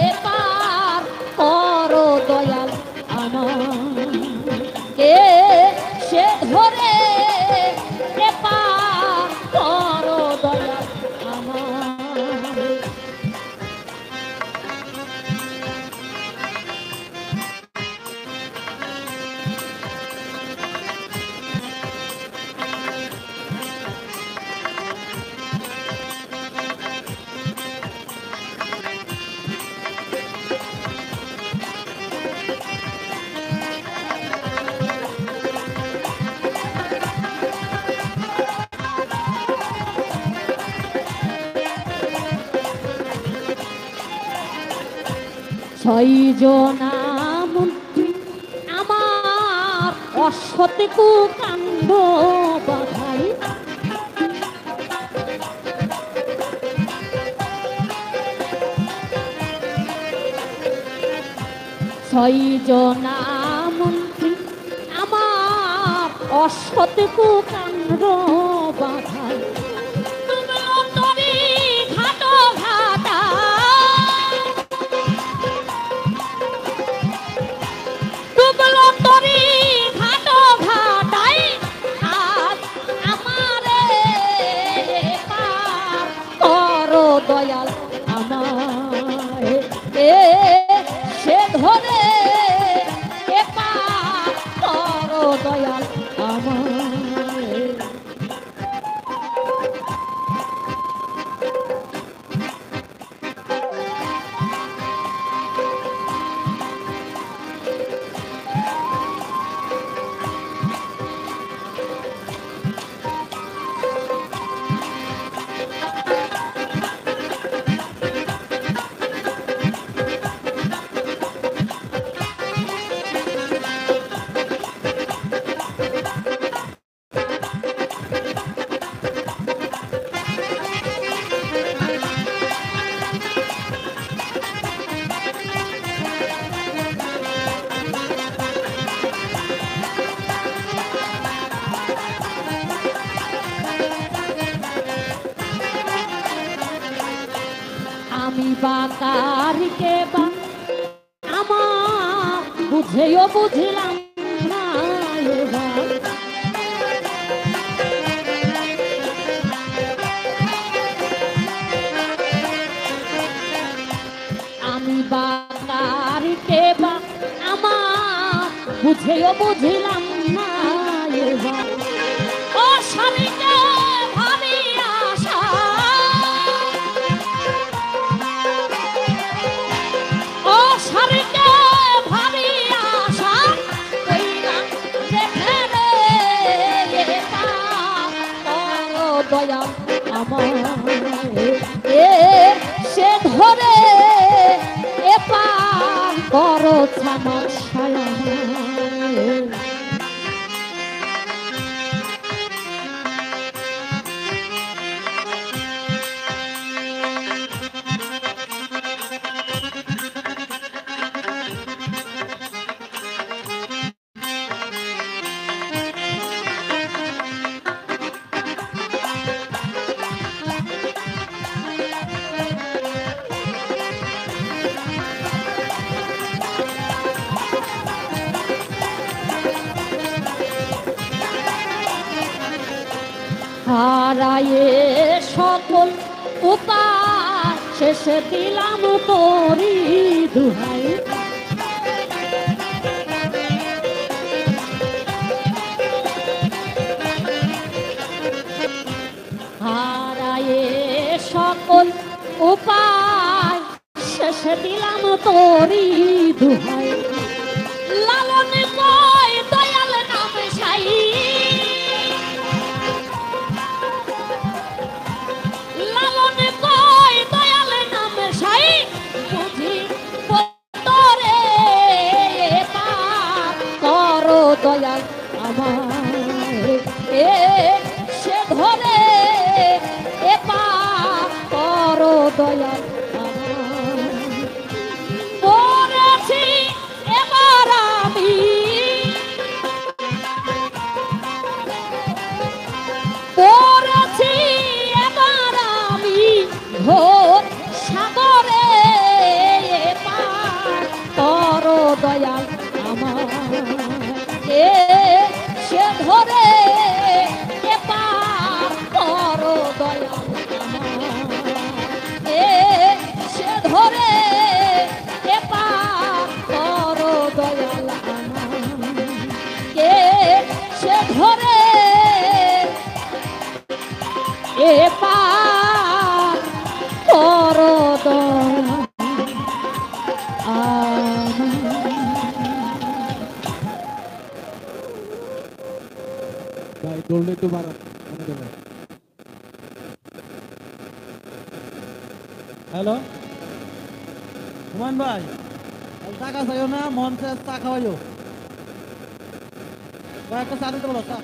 এপার করো দয়াল আমার, কে সে ধরে এপার করো দয়াল আমার। ছয়জনা মন্ত্রী আমার অসতে কুকাণ্ড বাধাই, ছয়জনা মন্ত্রী আমার অসতে কুকাণ্ড বাধাই, তুমিও তরি ঘাটো ঘাটা, তুমলো তরি ঘাটো ঘাটাই, আজ আমারে পার করো দয়াল আমায়, এ সে ধরে এ পার করো দয়াল আমায়। আমি বাকারকে বা আমার বুঝেও বুঝলাম না এবার। আমি বাকারকে বা আমার বুঝেও বুঝলাম না এবার। ও স্বামীকে ভাবি আশা, ও স্বামীকে ভাবি আশা কইলাম দেখে রে দয়া আমার এ সে ধরে এ পার করো আমার ছায়া। হারায়ে সকল উপায় শেষে দিলাম তোরি দুহাই। হারায়ে সকল উপায় শেষে দিলাম তোরি দুহাই। লালন কয় দয়াল নাম সাই, লালন কয় দয়াল নাম সাই বুঝি তোরে পার করো দয়াল আমার এ সে ধরে এ পার করো দয়াল আমার। মরেছি এবার আমি, পড়েছি এবার আমি ঘোর সাগরে পার করো দয়াল আমার এ সে ধরে এ পার করো দয়াল আমার এ সে ধরে এ পার করো দয়াল আমার এ সে ধরে এ পার করো দয়াল ভাই দৌড়লে তো মারা। হ্যালো হুমান ভাই, টাকা চাইও না, মন চায় চা খাওয়াইও। একটা চা দিতে বলো, চা।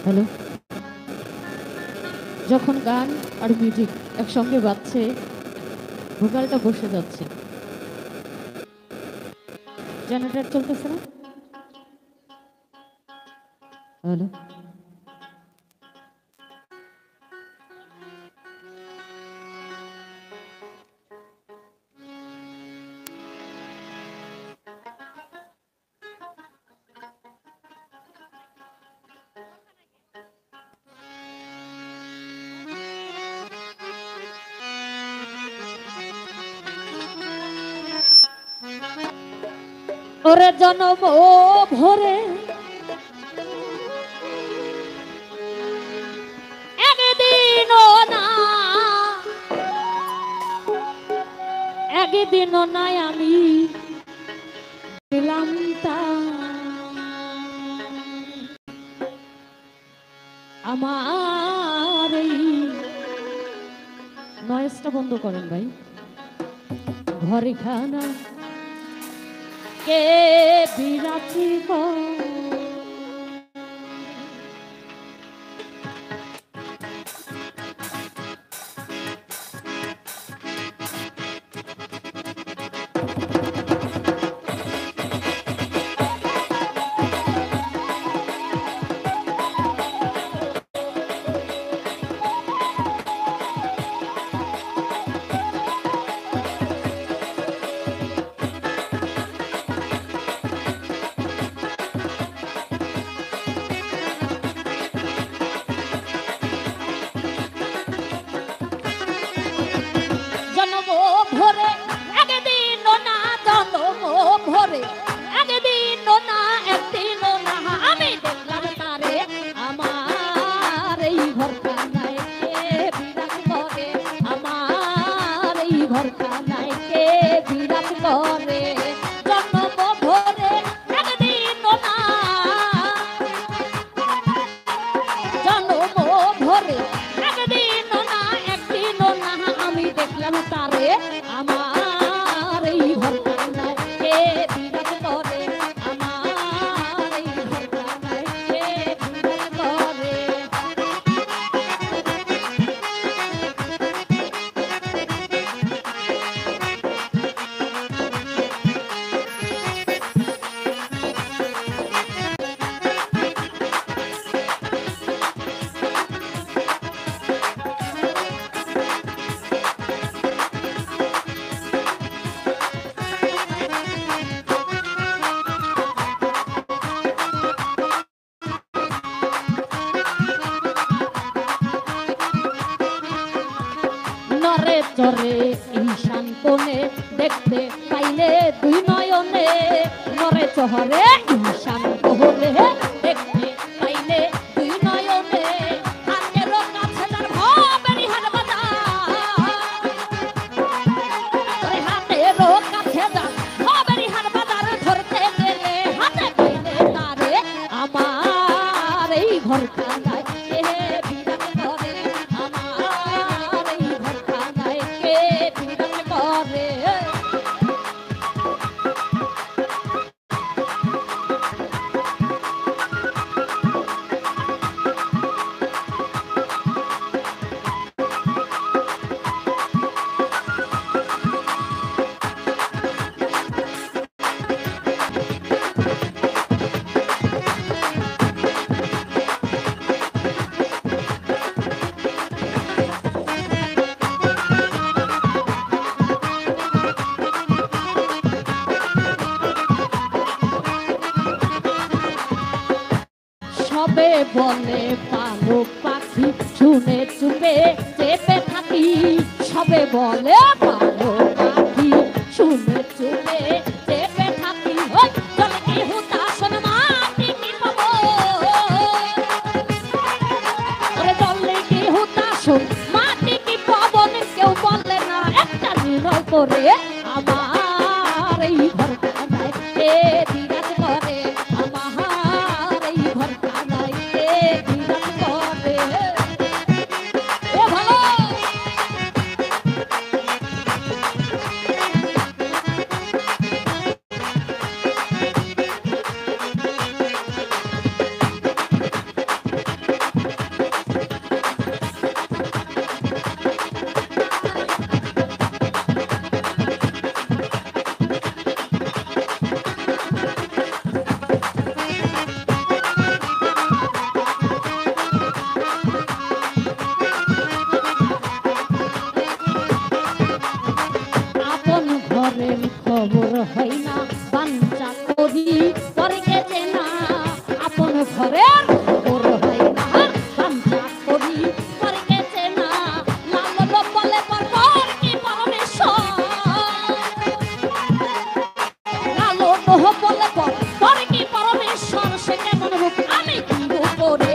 হ্যালো, যখন গান আর মিউজিক একসঙ্গে বাজছে ভোকালটা বসে যাচ্ছে। জেনারেটর চলতেছে না? হ্যালো, ওরে জনম ভরে একদিনও না, একদিনও নাই আমি দিলাম তা আমার এই নয়েজটা বন্ধ করেন ভাই। ঘরে খানা কে বিরাচি ঘরখানায় কে বিরাজ করে, আমার এই ঘরখানায় কে বিরাজ করে। জন্ম ভরে একদিনও না, জন্ম ভরে একদিনও না, একদিনও না আমি দেখলাম তারে, আমার এই ঘরখানায় কে বিরাজ করে, আমার এই ঘরখানায় কে বিরাজ করে। নরে চরে ঈশান কোণে দেখতে পাইলে দুই নয়নে, নরে চহরে ঈশান কোণে দেখতে পাইলে দুই নয়নে, হাতের কাছে তার ভবেরি হাট বাজার, হাতের কাছে তার ভবেরি হাট বাজার, ধরতে গেলে হাতে পাইলে তারে, আমার এই ঘরখানায় কে বিরাজ করে, আমার এই ঘরখানায় কে বিরাজ করে। সবে বলে পালক পাখি শুনে চুপে চেপে থাকি, সবে বলে পালক পাখি শুনে চুপে চেপে থাকি, ওই চলে কি হুতাশন মাটি কি পাবো, ওরে চলে কি হুতাশন মাটি কি পাবন, কেউ বলে না একটা নির্ণয় করে, আমার এই ঘরখানায় কে বিরাজ করে, আমার এই ঘরখানায় কে বিরাজ করে। ও ভালো আপন ঘরের খবর হয় না, বাঞ্চা করি পরে গেছে না, আপন ঘরের খবর হয় না, বাঞ্চা করি পরে গেছে না, লাল বলে পর কি পরমেশ্বর, লাল বলে পর কি পরমেশ্বর, সে কেমন রূপ আমি কি করে,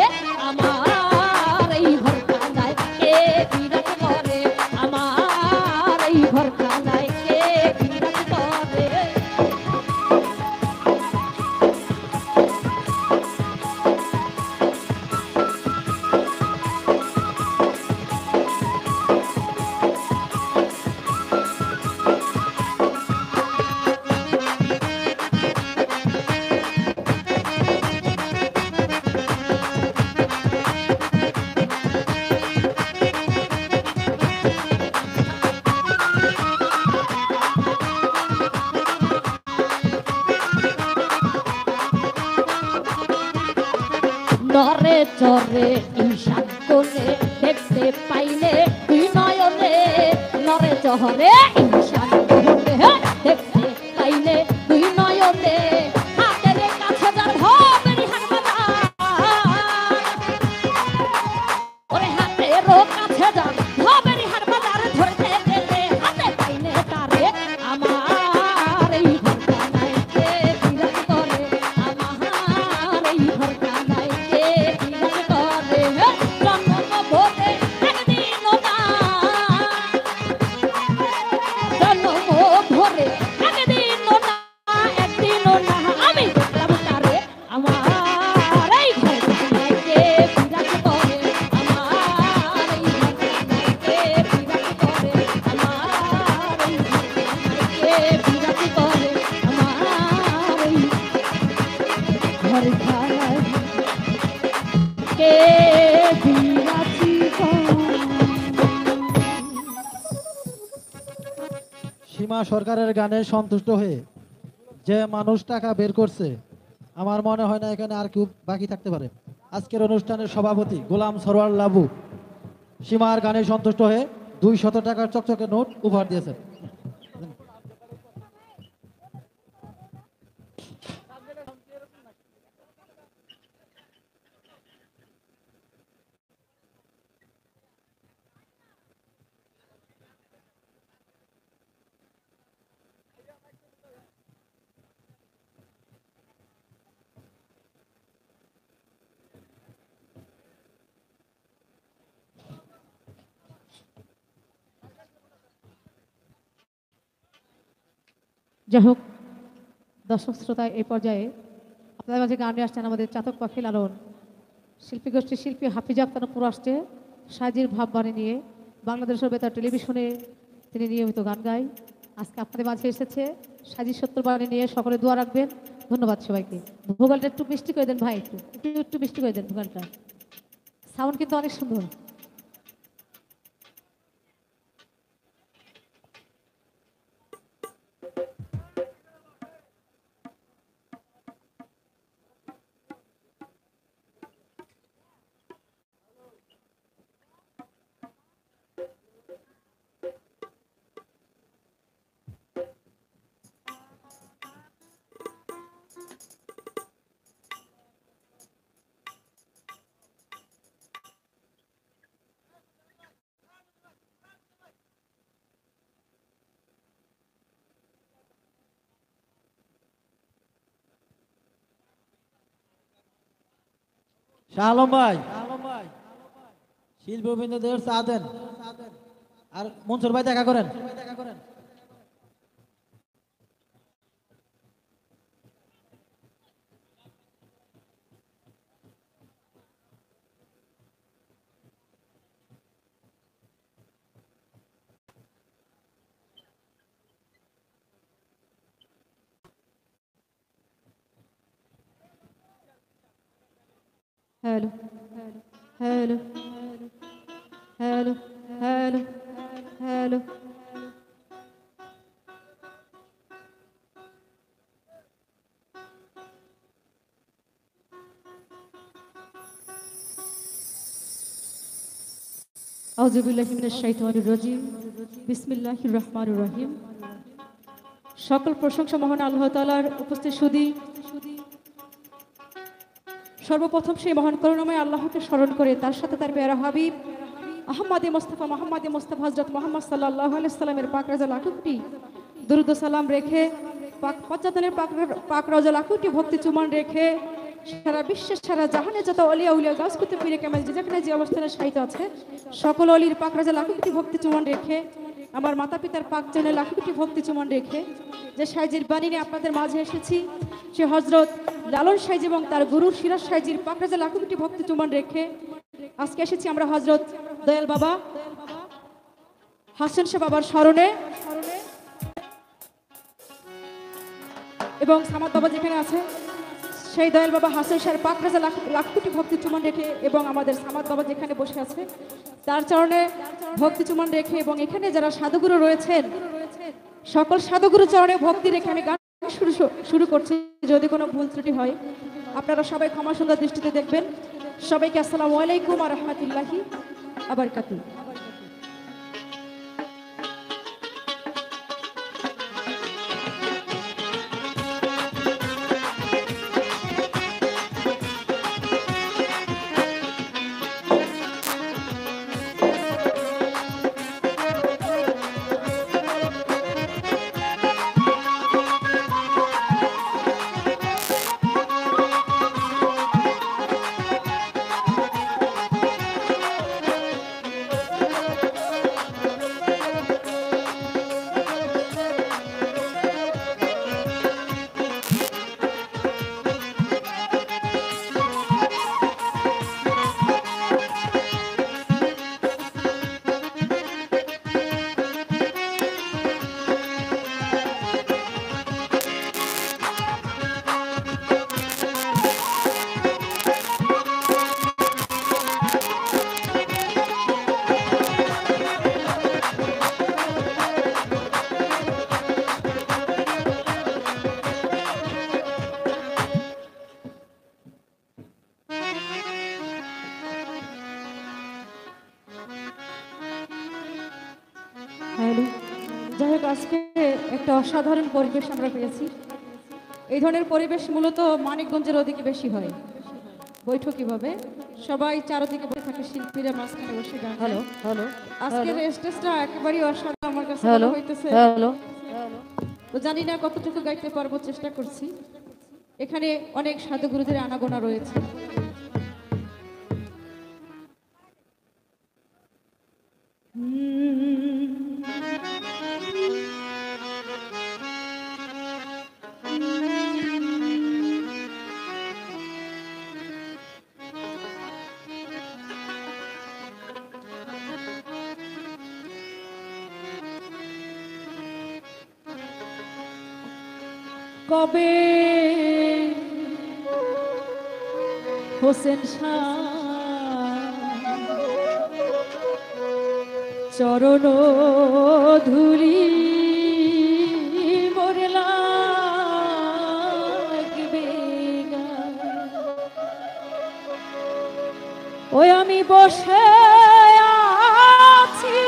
আমার এই ঘরখানায় কে বিরাজ করে, আমার এই ঘরখানায় কে বিরাজ করে। নরে চরে ঈশান কোণে দেখতে পাইলে দুই নয়নে, নরে চহরে ঈশান কোণে দেখতে পাইলে দুই নয়নে, হাতের কাছে যার ভবেরি হাট বাজার, ওরে হাতের কাছে যার ভবেরি হাট বাজার, ধরতে গেলে হাতে পাইলে তারে, আমার এই ঘরখানায় কে বিরাজ করে, আমার এই ঘরখানায় কে বিরাজ করে। জন্ম বিরাছি সীমা সরকারের গানে সন্তুষ্ট হয়ে যে মানুষ টাকা বের করছে, আমার মনে হয় না এখানে আর কেউ বাকি থাকতে পারে। আজকের অনুষ্ঠানের সভাপতি গোলাম সরোয়ার লাবু সীমার গানে সন্তুষ্ট হয়ে 200 টাকার চকচকে নোট উপহার দিয়েছেন। যাই হোক, দর্শক শ্রোতা, এই পর্যায়ে আপনাদের মাঝে গান নিয়ে আসছেন আমাদের চাতক পাখি লালন, শিল্পী গোষ্ঠীর শিল্পী হাফিজ আখতারপুর আসছে সাজির ভাববাণী নিয়ে। বাংলাদেশের বেতার টেলিভিশনে তিনি নিয়মিত গান গায়। আজকে আপনাদের মাঝে এসেছে সাজির সত্যবাণী নিয়ে। সকলে দোয়া রাখবেন। ধন্যবাদ সবাইকে। ভোগালটা একটু মিষ্টি করে দেন ভাই, একটু একটু একটু মিষ্টি করে দেন ভোগালটা। সাউন্ড কিন্তু অনেক সুন্দর। শাহ আলম ভাই, শিল্পীবৃন্দদের চা দেন, আর মনসুর ভাই দেখা করেন। Hello hello hello hello hello. আউযুবিল্লাহি মিনাশ শাইতানির রাজিম। বিসমিল্লাহির রহমানির রহিম। সকল প্রশংসা মহান আল্লাহ তাআলার। উপস্থিত সুধী, সর্বপ্রথম সেই মহান করুণাময় আল্লাহকে স্মরণ করে তার সাথে তার পেয়ারা হাবিব আহমদে মোস্তফা হযরত মুহাম্মদ সাল্লাল্লাহু আলাইহি সাল্লামের পাক রাজা লাখুটি দরুদ ও সালাম রেখে, পাক পঞ্চাতনের পাক রাজা লাখুটি ভক্তি চুমন রেখে সারা বিশ্বের সারা জাহানে যত অলিয়া উলিয়া গাছ কুতুব পীরে কামেল যেখানে যে অবস্থানে শায়িত আছে সকল অলির পাক রাজা লাখুটি ভক্তি চুমন রেখে, আমার মাতা পিতার পাক জনের লাখুটি ভক্তি চুমন রেখে যে সাইজির বাণী নিয়ে আপনাদের মাঝে এসেছি, সে হযরত লালন সাইজি এবং তার গুরু সিরাজ সাইজির পাক রাজা লাখুটি ভক্তি চুমন রেখে আজকে এসেছি আমরা হযরত দয়াল বাবা হাসান শাহ বাবার স্মরণে এবং সামাদ বাবা যেখানে আছে সেই দয়াল বাবা হাসান শাহের পাক রাজা লাখ কোটি ভক্তি চুমন রেখে এবং আমাদের সামাদ বাবা যেখানে বসে আছে তার চরণে ভক্তি চুমন রেখে এবং এখানে যারা সাধুগুরু রয়েছেন সকল সাধুগুরু চরণে ভক্তি রেখে আমি গান শুরু করছি। যদি কোনো ভুল ত্রুটি হয় আপনারা সবাই ক্ষমা সুন্দর দৃষ্টিতে দেখবেন। সবাইকে আসসালামু আলাইকুম ওয়া রাহমাতুল্লাহি ওয়া বারাকাতুহু। হ্যালো। যাই হোক, আজকে একটা অসাধারণ পরিবেশ আমরা পেয়েছি। এই ধরনের পরিবেশ মূলত মানিকগঞ্জের ওদিকে বেশি হয়। বৈঠকীভাবে সবাই চারদিকে বসে থাকে, শিল্পীরা মাঝখানে বসে গান গায়। হ্যালো হ্যালো আজকের স্টেজটা একেবারেই অসাধারণ আমার কাছে হ্যালো মনে হইতেছে। হ্যালো তো জানি না কতটুকু গাইতে পারবো, চেষ্টা করছি। এখানে অনেক সাধুগুরুদের আনাগোনা রয়েছে। কবে হোসেন শাহ চরণ ধুলি মোরে লাগবে ওই আমি বসে আছি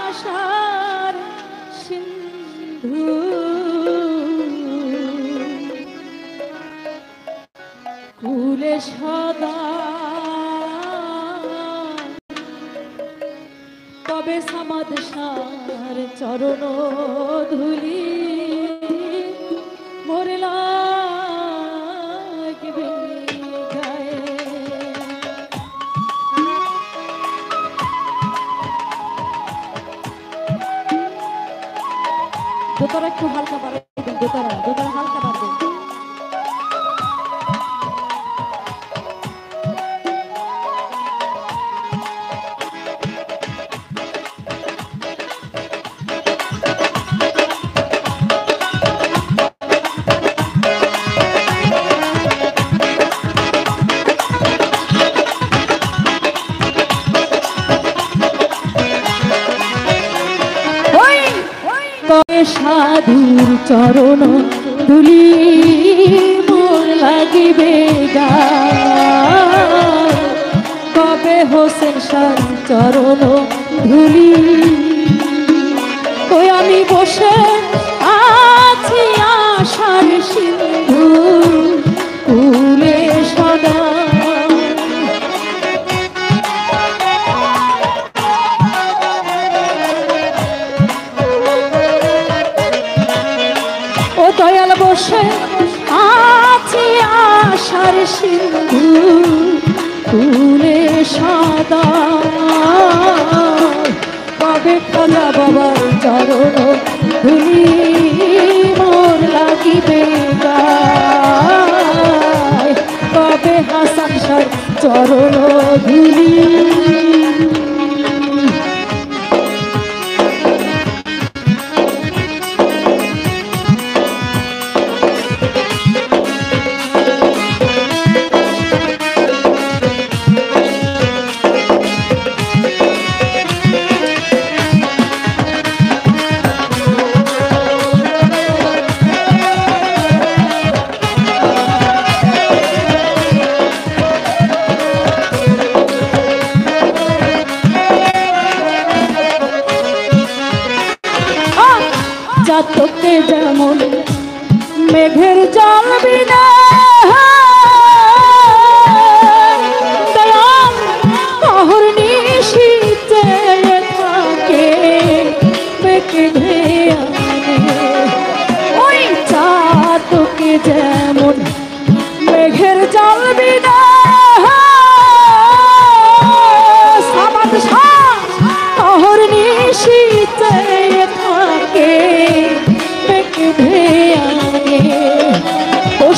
আশার সিন্ধু কুলে সদা তবে সমাদ সার চরণ ধুলি মোরে লাগবে গায়ে। দোতারা একটু হালকা বাড়াবেন, দোতারা হালকা বাড়বেন। সাধুর চরণ ধুলি মোর লাগিবে গায় কবে হোসেন শাহ চরণ ধুলি ওই আমি বসে আছি আশার সিন্ধু কুলে সদা দয়াল বসে আছি আশার সিন্ধু কুলে সদা কবে খাজা বাবার চরণ ধুলি মোর লাগিবে গায় কবে হাসান শাহর চরণ ধুলি জাতকে যেমন মেঘের জল বিনা দয়াল অহর নিশীতে থাকে মেঘে ওই জাতকে যেমন মেঘের জল বিনা অহর নিশীতে থাকে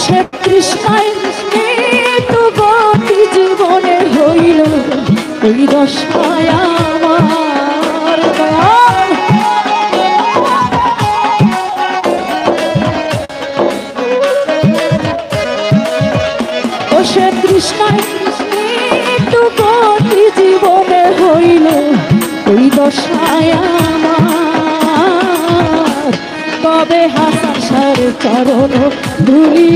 সে তৃষ্ণায় মৃত্যু গতি জীবনে হইল এই দশায় আমার ও সে তৃষ্ণায় মৃত্যু গতি জীবনে হইল এই দশায় আমার কবে হাসান শাহর চরণ ধুলি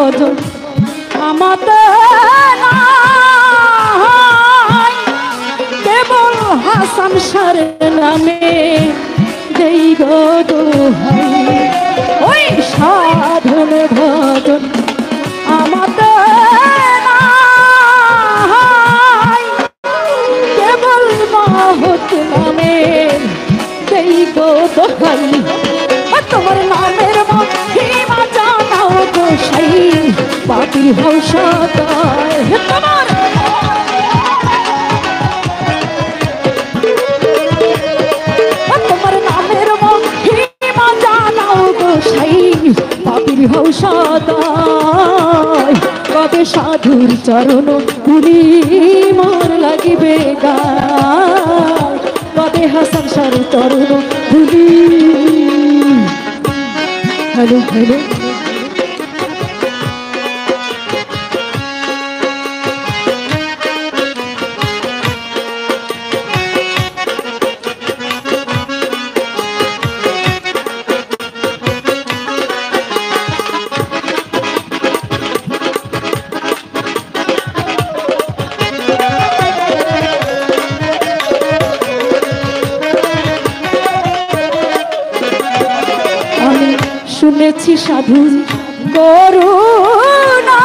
ভজন আমাদের নাই, কেবল হাসান শাহর নামে দেই গো দোহাই। ওই সাধন ভজন আমাদের নাই, কেবল মাহত নামে দেই গো দোহাই। তোমার নামের মহিমা জানাও গোসাই, বাতিল হও সদাই। তোমার নামের মহিমা জানাও গোসাই, বাতিল হও সদাই। কবে সাধুর চরণ ধুলি মোর লাগিবে গায়, কবে হাসান শাহর চরণ ধুলি। হ্যালো হ্যালো শুনেছি সাধু করুণা,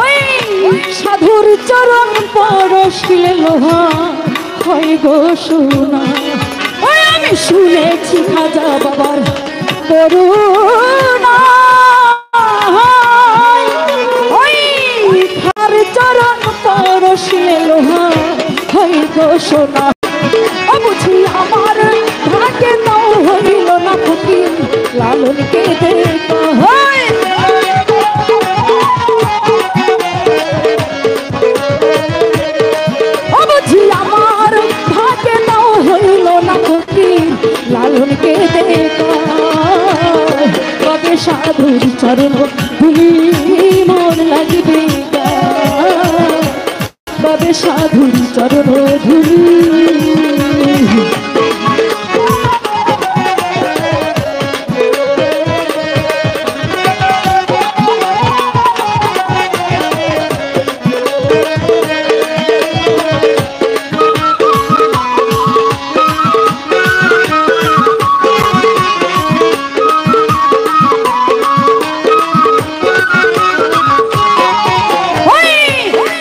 ওই সাধুর চরণ পরশিলে লোহা হয় গো সোনা। ওই আমি শুনেছি খাজা বাবার করুণা, ওই খার চরণ পরশিলে লোহা হয় গো সোনা। বুঝি আমার ভাগ্যে নাও হইল না ফকির, লালনকে দেখা হয়। বুঝি আমার ভাগ্যে নাও হইল না ফকির, লালনকে দেখা। কবে সাধুর চরণ ধুলি মন লাগিবে গায়, কবে সাধুর চরণ ধুলি।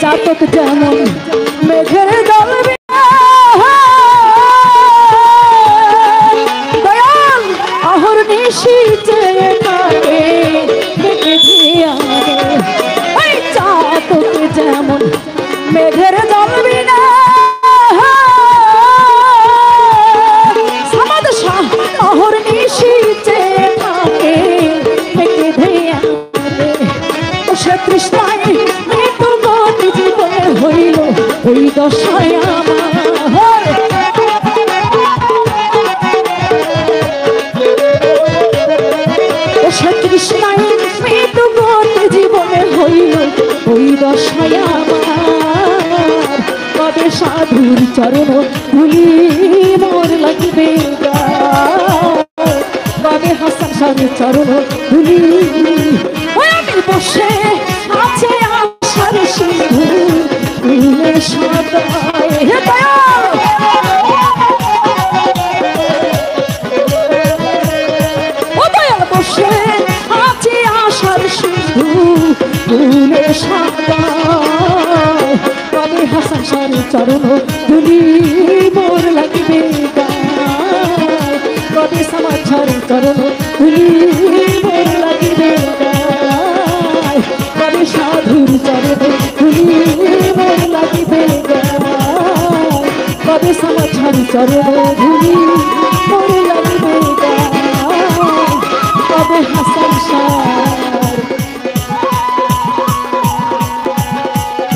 চাতক যেমন মেঘের দল দয়াল আহর নিশি চেয়ে থাকে চাতক যেমন মেঘের দল বিনা সমাদ শাহ আহর নিশি চেয়ে থাকে সে তৃষ্ণায় জীবনে হইল ওই দশায় আমার। সে তৃষ্ণায় মৃত্যু গতি জীবনে হইল ওই দশায় আমার। কবে সাধুর চরণ ধুলি মোর লাগিবে গায়, কবে হাসান শাহর চরণ ধুলি। আমি বসে আছে আশার সিন্ধু সদায়। ও দয়াল বসে আছে আশার সিন্ধু ফুলে সদায়। কবে হাসান শাহর চরণ ধুলি মোর লাগিবে গায়, কবে সমাজ শাহর চরণ ধুলি মোর লাগিবে গায়, কবে সাধুর চরণ ধুলি মোর লাগিবে গায়, কবে সমাজ শাহর চরণ ধুলি মোর লাগিবে গায়, কবে হাসান শাহর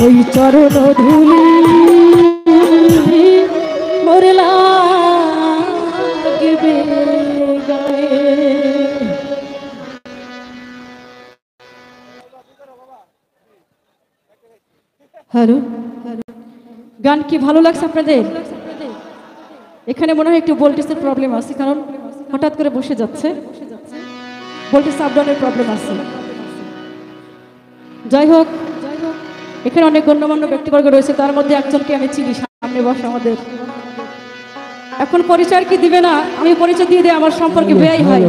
ওই চরণ ধুলি মোর লাগিবে গায়ে। হ্যালো, গান কি ভালো লাগছে আপনাদের? এখানে মনে হয় একটু ভোল্টেজের প্রবলেম আছে, কারণ হঠাৎ করে বসে যাচ্ছে। ভোল্টেজ আপ ডাউনের প্রবলেম আছে। যাই হোক, এখানে অনেক গণ্যমান্য ব্যক্তিবর্গ রয়েছে, তার মধ্যে একজনকে আমি চিনি, সামনে বসে আমাদের। এখন পরিচয় কি দিবে না, আমি পরিচয় দিয়ে দিই, আমার সম্পর্কে বেয়াই হয়।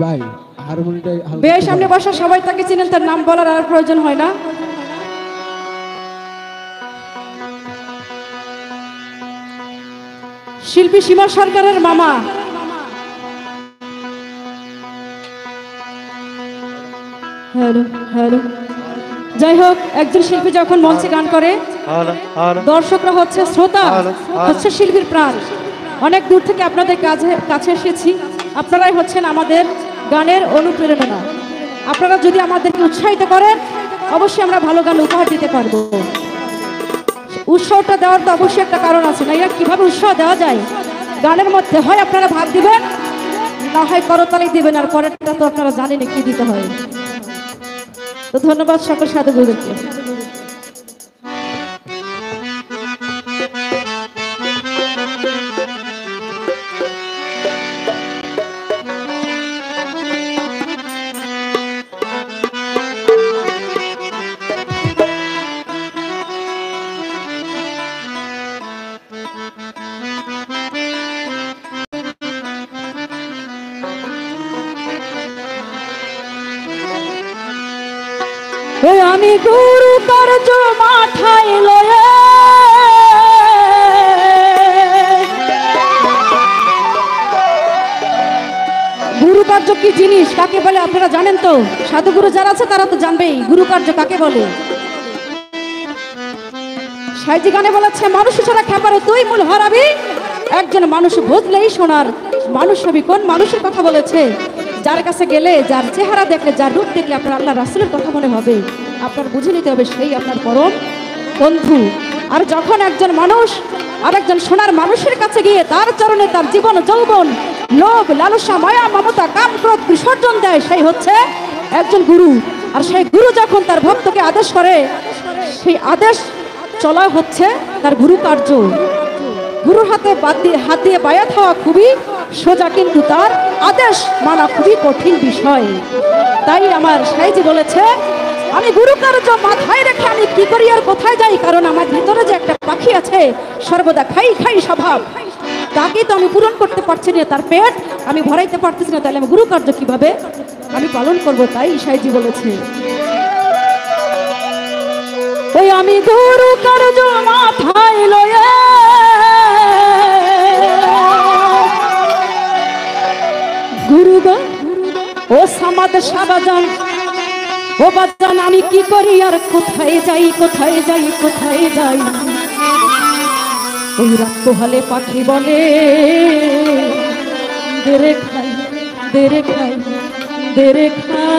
ভাই হারমোনিয়ামটাই বেয়াই সামনে বসা, সবাই তাকে চিনেন, তার নাম বলার আর প্রয়োজন হয় না। শিল্পী সীমা সরকারের মামা। Hello hello. যাই হোক, একজন শিল্পী যখন মঞ্চে গান করে, দর্শকরা হচ্ছে শ্রোতা, হচ্ছে শিল্পীর প্রাণ। অনেক দূর থেকে আপনাদের কাছে এসেছি, আপনারাই হচ্ছেন আমাদের গানের অনুপ্রেরণা। আপনারা যদি আমাদেরকে উৎসাহিত করেন, অবশ্যই আমরা ভালো গান উপহার দিতে পারবো। উৎসাহটা দেওয়ার তো অবশ্যই একটা কারণ আছে, না এরা কিভাবে উৎসাহ দেওয়া যায়? গানের মধ্যে হয় আপনারা ভাগ দিবেন, না হয় করতালি দিবেন, আর পরেরটা তো আপনারা জানেন কি দিতে হয়। তো ধন্যবাদ সকল সাধুগুরুদেরকে। আমি গুরু কার্য মাথায় লয়ে, গুরু কার্য কি জিনিস, কাকে বলে আপনারা জানেন তো? সাধুগুরু যারা আছে তারা তো জানবেই গুরু কার্য কাকে বলে। সাইজি গানে বলেছে, মানুষ ছাড়া খেপারে তুই মূল হারাবি, একজন মানুষ বুঝলেই শোনার মানুষ হবি। কোন মানুষের কথা বলেছে? যার কাছে গেলে, যার চেহারা দেখলে, যার রূপ দেখলে আপনার আল্লাহ রাসূলের কথা মনে হবে, আপনার বুঝে নিতে হবে সেই আপনার পরম বন্ধু। আর যখন একজন মানুষ আরেকজন সোনার মানুষের কাছে গিয়ে তার চরণে তার জীবন যৌবন লোভ লালসা মায়া মমতা কাম ক্রোধ বিসর্জন দেয়, সেই হচ্ছে একজন গুরু। আর সেই গুরু যখন তার ভক্তকে আদেশ করে, সেই আদেশ চলা হচ্ছে তার গুরু কার্য। গুরুর হাতে হাত দিয়ে বায়াত হওয়া খুবই সোজা, কিন্তু তার আদেশ মানা খুবই কঠিন বিষয়। তাই আমার সাইজি বলেছে, আমি গুরু কার্য মাথায় রেখে আমি কি করি আর কোথায় যাই, কারণ আমার ভিতরে যে একটা পাখি আছে সর্বদা খাই খাই স্বভাব, তাকে তো আমি পূরণ করতে পারছি না, তার পেট আমি ভরাইতে পারতেছি না, তাহলে আমি গুরু কার্য কিভাবে আমি পালন করব? তাই সাইজি বলেছে, ওই আমি গুরু কার্য মাথায় লয়ে, গুরু গো ও সামাদ সাবাজান, ও বাজান আমি কি করি আর কোথায় যাই, কোথায় যাই, কোথায় যাই? ওই রাত পোহালে পাখি বলে, দেরে খাই, দেরে খাই, দেরে খাই।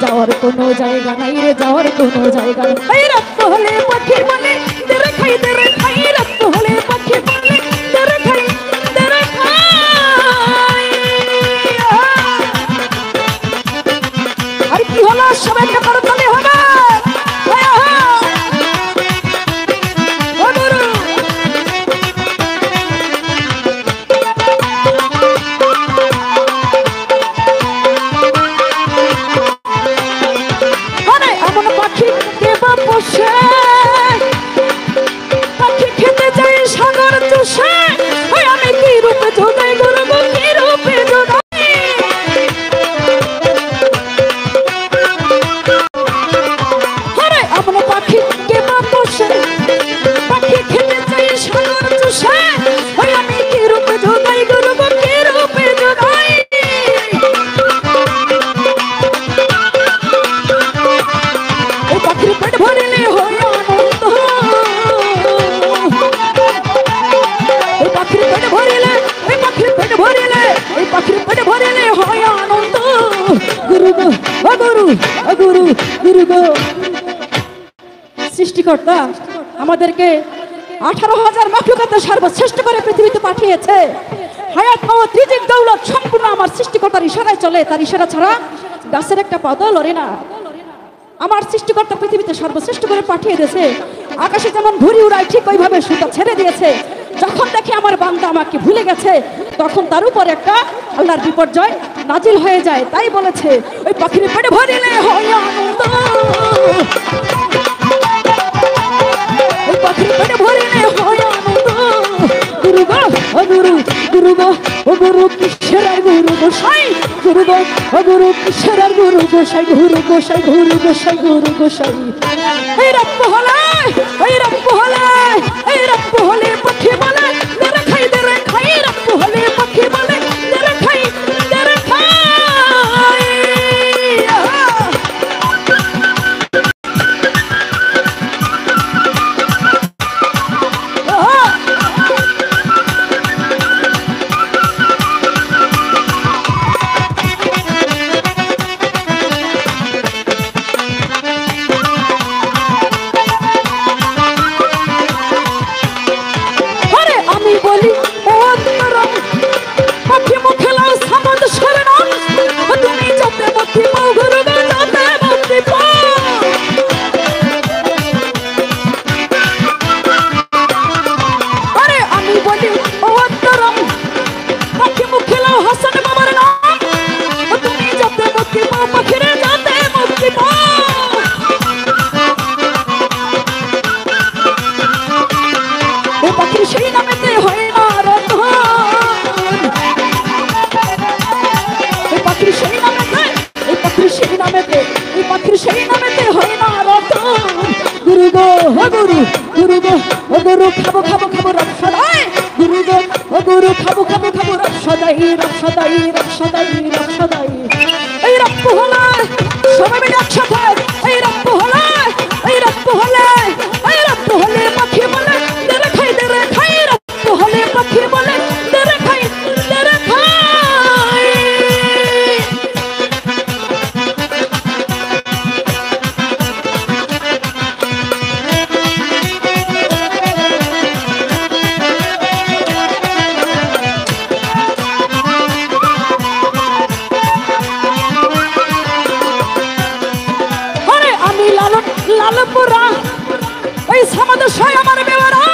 যাওয়ার কোনো জায়গা নাই রে, যাওয়ার কোনো জায়গা নাই। রাত হলে পাখি বলে দেরে খাই, দেরে খাই, রাত হলে পাখি বলে দেরে খাই, দেরে খাই। আর কি হলো, সবাইকে করতালি হবে। হয় আনন্দ। গুরু গো ও গুরু ও গুরু গুরু গো। সৃষ্টিকর্তা আমাদেরকে 18,000 মাখলুকাতের সর্বশ্রেষ্ঠ করে পৃথিবীতে পাঠিয়েছে। হায়াত মাওয়াত রিজিক দৌলত সম্পূর্ণ আমার সৃষ্টিকর্তার ইশারায় চলে। তার ইশারা ছাড়া গাছের একটা পাতাও লড়ে না। আমার সৃষ্টিকর্তা পৃথিবীতে সর্বশ্রেষ্ঠ করে পাঠিয়ে দিয়েছে। আকাশে যেমন ঘুড়ি উড়ায় ঠিক ওইভাবে সুতা ছেড়ে দিয়েছে। যখন দেখে আমার বান্দা আমাকে ভুলে গেছে, তখন তার উপর একটা আল্লাহর বিপর্যয় নাজিল হয়ে যায়। তাই বলেছে ওই পাখির পেটে ভরিলে হয় আনন্দ। ওই পাখির পেটে ভরিলে হয় আনন্দ। গুরু গো ও গুরু গুরু গো ও গুরু কিসের গুরু গোসাই। গুরু গো ও গুরু কিসের গুরু গোসাই। গুরু গোসাই গুরু গোসাই গুরু গোসাই। এই রব্ব হলে এই রব্ব হলে এই রব্ব হলে পাখি বলে দেরে খাই দেরে খাই। রব্ব হলে পাখি বলে দেরে খাই দেরে খাই। খাবো খাবো খাবো রসদাই। গুরু গো ও গুরু খাবো খাবো খাবো রসদাই রসদাই রসদাই রসদাই। এই রব্ব হলে সবাই মিলে একসাথে এই রব্ব হলে এই রব্ব হলে এই রব্ব হলে পাখি বলে দেরে খাই দেরে খাই। রব্ব হলে পাখি বলে দেরে খাই দেরে খাই। লালপুরা ওই সমাদশয় আমার বেওয়ারা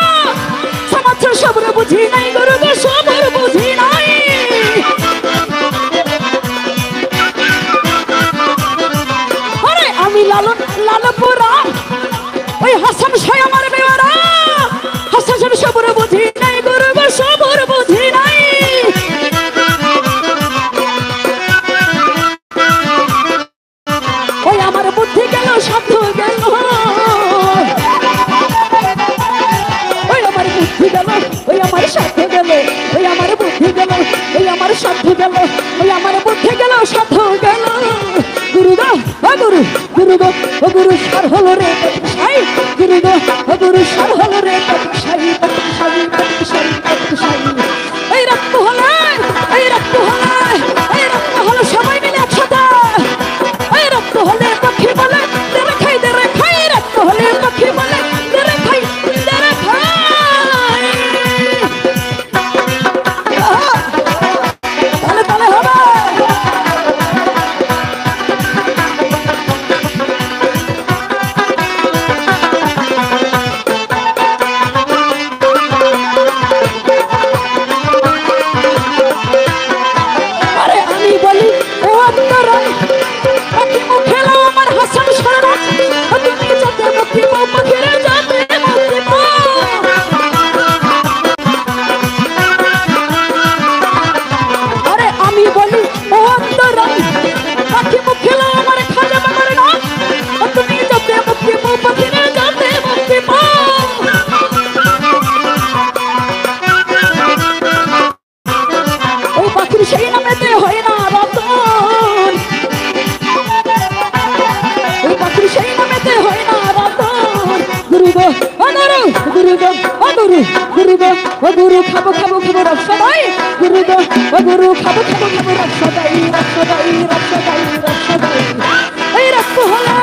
সমাজ সবর বুঝি নাই। গুরু গো সবর বুঝি নাই। আরে আমি লালপুরা ওই হাসান সাই আমার বেওয়ারা হাসান সবর বুঝি নাই। গুরু গো সবর বুঝি নাই। ওই আমার বুদ্ধি গেল সাধ্য গেল। ওই আমার বুদ্ধি গেল ওই আমার সাধ্য গেল। ওই আমার বুদ্ধি গেল ওই আমার সাধ্য গেল। ওই আমার বুদ্ধি গেল সাধ্য গেল। গুরু গো ও গুরু গুরু গো ও গুরু সার হলো রে সাই। গুরু গো ও গুরু সার হলো রে সাই সাই সাই সাই। এই রক্ত হলে এই রক্ত হলে এই রক্ত হলো সবাই মিলে একসাথে। এই রক্ত হলে পাখি বলে দেরে খাই দেরে খাই। রক্ত হলে পাখি বলে দেরে খাই দেরে খাই। তালে তালে হবে। আরে আমি বলি ও অন্তরণ পাখি মুখেলো আমার হাসান সারা। তুমি যাতে মুক্তি পাও পাখিরে যাতে মুক্তি পাও। আরে আমি বলি ও অন্তরণ পাখি মুখেলো আমার খাজা বাবার নাম। তুমি যাতে মুক্তি পাও পাখিরে যাতে মুক্তি পাও। ওই পাখির সেই নামেতে হয় না রতন। ওই পাখির সেই নামেতে হয় না রতন। গুরু গো ও গুরু গুরু গো ও গুরু গুরু গুরু গো ও গুরু খাবো খাবো খাবো রব সদাই গুরু গো ও গুরু খাবো খাবো খাবো রব সদাই রব সদাই রব সদাই রব সদাই এই রক্ত হলে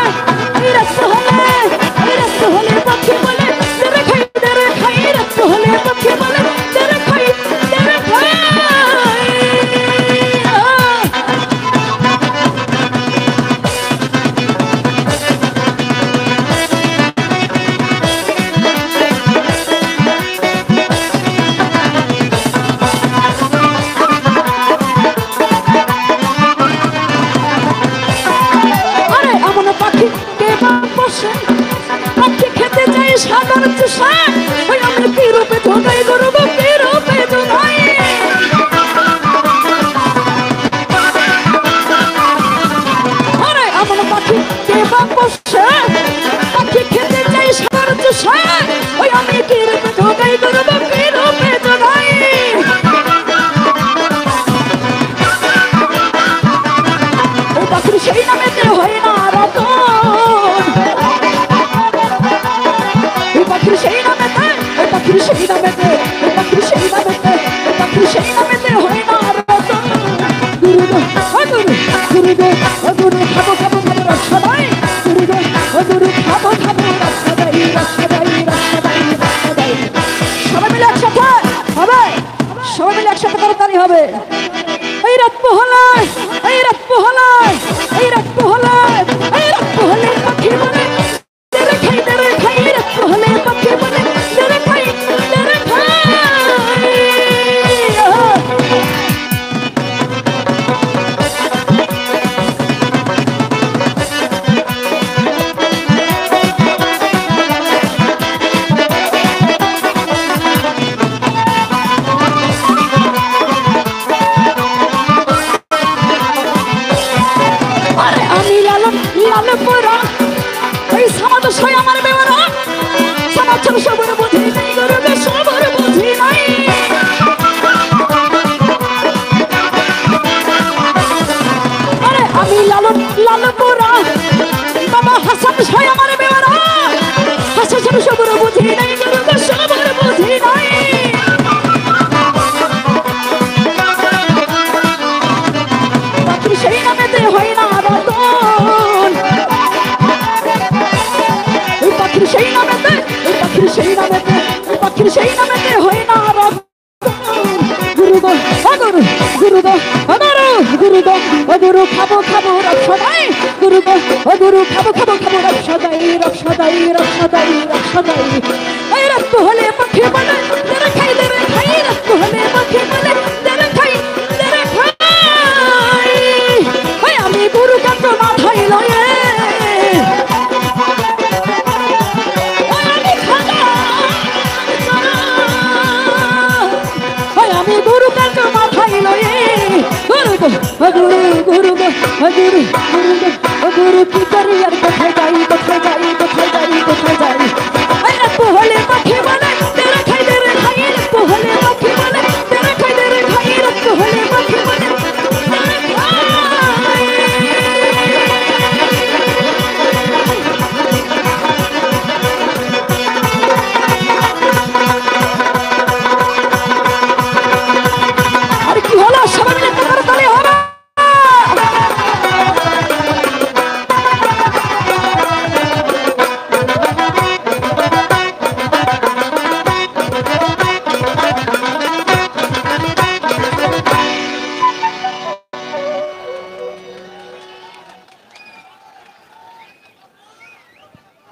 এই রক্ত হলে এই রক্ত হলে পাখি বলে তেরে খাই রক্ত হলে পাখি বলে তেরে খাই পাখি খেতে চাই সাগর চুষা ওই আমি কি রূপে ধোগাই গরু কি রূপে ধোগাই আরে আমার পাখি কে বা পোষে পাখি খেতে চাই সাগর চুষা ওই আমি কি রূপে ধোগাই গরু কি রূপে ধোগাই ও পাখির সেই নামেতে হয় না রতন সেই নামেতে ওই পাখির সেই নামেতে ওই পাখির সেই নামেতে ওই পাখির সেই নামেতে হয় না রতন গুরু গো ও গুরু গুরু গো ও গুরু খাবো খাবো খাবো রব সদাই গুরু গো ও গুরু খাবো খাবো রব সদাই রব সদাই রব সদাই রব সদাই সবাই মিলে একসাথে হবে সবাই মিলে একসাথে করতালি হবে এই রাত পোহলা এই রাত পোহলা এই রাত পোহলা এই রাত পোহলা পাখি বলে তেরে খাই রাত পোহলা পাখি বলে তেরে খাই আরে আমি লালন লালন পরা ওই সমাজ সয় আমার বেওয়ারা সমাজ সবর বুঝি নাই গরবে সবর বুঝি নাই আরে আমি লালন লালন পরা বাবা হাসান সয় আমার বেওয়ারা হাসান সবর বুঝি নাই গরবে সবর বুঝি নাই পাখির সেই নামেতে হয় না রতন ওই পাখির সেই নামেতে ওই পাখির সেই নামেতে ওই পাখির সেই নামেতে হয় না রতন গুরু গো ও গুরু গুরু গো ও গুরু গুরু গো ও গুরু খাবো খাবো রব সদাই গুরু গো ও গুরু খাবো খাবো খাবো রব সদাই রব সদাই রব সদাই রব সদাই এই রক্ত হলে পাখি বলে তেরে খাই রক্ত হলে পাখি বলে তেরে খাই ওই আমি গুরু কান্ত মাথায় লয়ে আমি গুরু কান্ত মাথায় লয়ে গুরু গো গুরু গুরু গো গুরু গুরু গো গুরু কি করি আর কোথায় যাই কোথায় যাই কোথায় যাই কোথায় যাই এই রাত হলে পাখি বলে তেরে খাই রাত হলে পাখি বলে তেরে খাই রাত হলে পাখি বলে আর কি হলো সবাই মিলে তোমার তালে হবে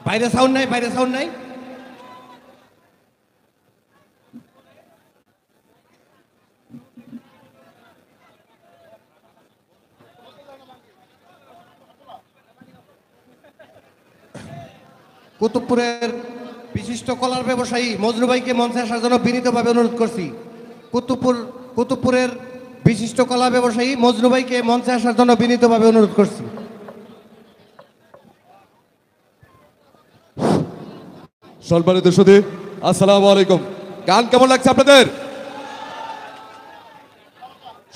বাইরে সাউন্ড নাই, বাইরে সাউন্ড নাই। কুতুবপুরের বিশিষ্ট কলার ব্যবসায়ী মজনু ভাইকে মঞ্চে আসার জন্য বিনীতভাবে অনুরোধ করছি। কুতুবপুরের বিশিষ্ট কলা ব্যবসায়ী মজনু ভাইকে মঞ্চে আসার জন্য বিনীতভাবে অনুরোধ করছি। সম্মানিত সুধী, আসসালামু আলাইকুম। গান কেমন লাগছে আপনাদের?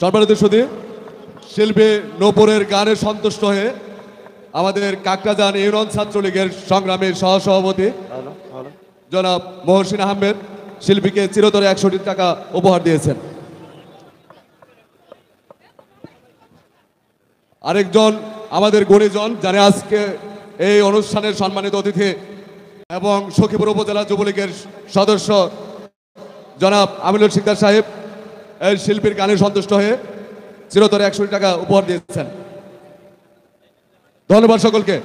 সম্মানিত সুধী, শিল্পী নূপুরের গানে সন্তুষ্ট হয়ে আমাদের কাকরাজান ইউনিয়ন ছাত্রলীগের সংগ্রামী সহসভাপতি জনাব মহসিন আহমেদ শিল্পীকে চিরতরে 100 টাকা উপহার দিয়েছেন। আরেকজন আমাদের গুণীজন যারা আজকে এই অনুষ্ঠানের সম্মানিত অতিথি এবং সখীপুর উপজেলা যুবলীগের সদস্য জনাব আমিনুল শিকদার সাহেব এই শিল্পীর গানে সন্তুষ্ট হয়ে চিরতরে 100 টাকা উপহার দিয়েছেন। ধন্যবাদ সকলকে।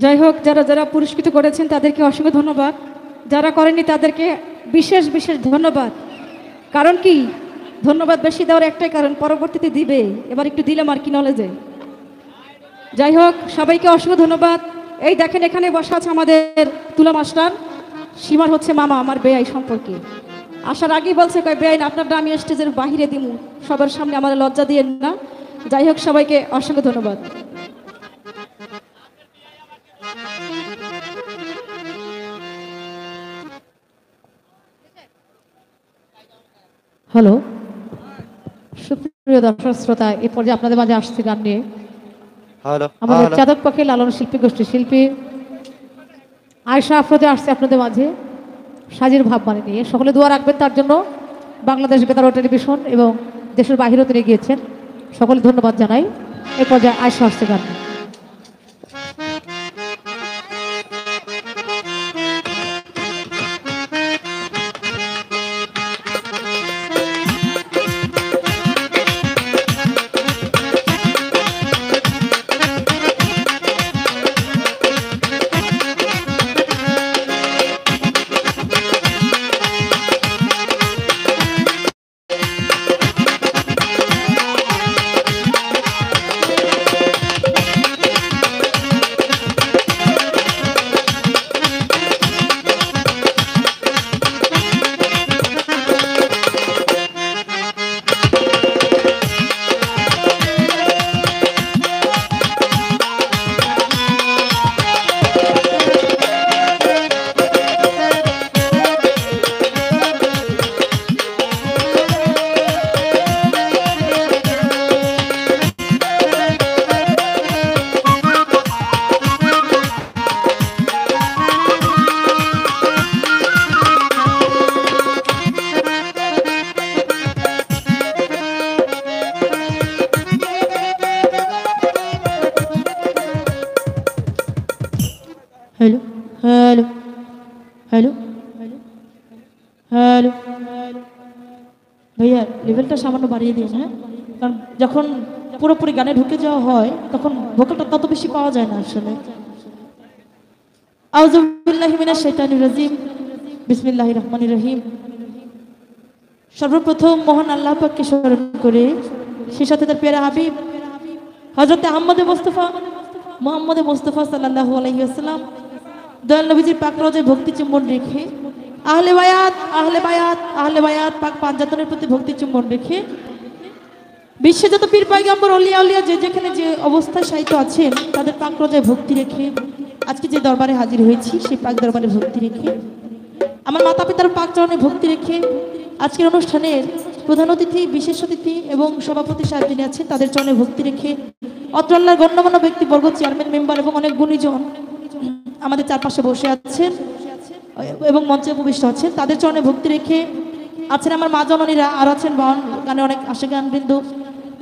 যাই হোক, যারা যারা পুরস্কৃত করেছেন তাদেরকে অসংখ্য ধন্যবাদ, যারা করেননি তাদেরকে বিশেষ বিশেষ ধন্যবাদ। কারণ কি ধন্যবাদ বেশি দেওয়ার একটাই কারণ, পরবর্তীতে দিবে, এবার একটু দিলাম আর কি নলেজে। যাই হোক, সবাইকে অসংখ্য ধন্যবাদ। এই দেখেন এখানে বসা আছে আমাদের তুলা মাস্টার, সীমার হচ্ছে মামা আমার বেআই সম্পর্কে। আসার আগেই বলছে কয় বেআইন আপনারটা আমি স্টেজের বাহিরে দিমু, সবার সামনে আমাদের লজ্জা দিয়েন না। যাই হোক, সবাইকে অসংখ্য ধন্যবাদ। হ্যালো, সুপ্রিয় দর্শক শ্রোতা, এ পর্যায়ে আপনাদের মাঝে আসছে গান নিয়ে আমাদের চাদক পাখি লালন শিল্পী গোষ্ঠী শিল্পী আয়শা আফরোজা আসছে আপনাদের মাঝে সাজির ভাব মানে নিয়ে। সকলে দোয়া রাখবেন তার জন্য। বাংলাদেশ বেতার টেলিভিশন এবং দেশের বাহিরেও তিনি গিয়েছেন, সকলে ধন্যবাদ জানাই। এ পর্যায়ে আয়শা আসছে গান। হ্যালো হ্যালো হ্যালো হ্যালো ভাইয়া, লেভেলটা সামান্য বাড়িয়ে দিন, হ্যাঁ? কারণ যখন পুরোপুরি গানে ঢুকে যাওয়া হয় তখন ভোকালটা তত বেশি পাওয়া যায় না আসলে। আউযু বিল্লাহি মিনাশ শাইতানির রাজিম, বিসমিল্লাহির রহমানির রহিম। সর্বপ্রথম মহান আল্লাহ পাককে স্মরণ করে সেই সাথে তার প্যারা হাবিব হযরত মুহাম্মদ মুস্তাফা সাল্লাল্লাহু আলাইহি ওয়াসাল্লাম দয়াল নবীজির পাক রওজায় ভক্তি চুম্বন রেখে আহলে বায়াত পাক পাঞ্জাতনের প্রতি ভক্তি চুম্বন রেখে বিশ্বে যত পীর পয়গম্বর ওলিয়া উলিয়া যে যেখানে যে অবস্থায় শায়িত আছেন তাদের পাক রওজায় ভক্তি রেখে আজকে যে দরবারে হাজির হয়েছি সেই পাক দরবারে ভক্তি রেখে আমার মাতা পিতার পাক চরণে ভক্তি রেখে আজকের অনুষ্ঠানের প্রধান অতিথি, বিশেষ অতিথি এবং সভাপতি সাহেব যিনি আছেন তাদের চরণে ভক্তি রেখে অত্র আল্লাহর গণ্যমান্য ব্যক্তিবর্গ, চেয়ারম্যান, মেম্বার এবং অনেক গুণীজন আমাদের চারপাশে বসে আছেন এবং মঞ্চে উপবিষ্ট আছেন, তাদের চরণে ভক্তি রেখে আছেন আমার মা জননীরা, আর আছেন বাউন গানে অনেক আশিকান বৃন্দ,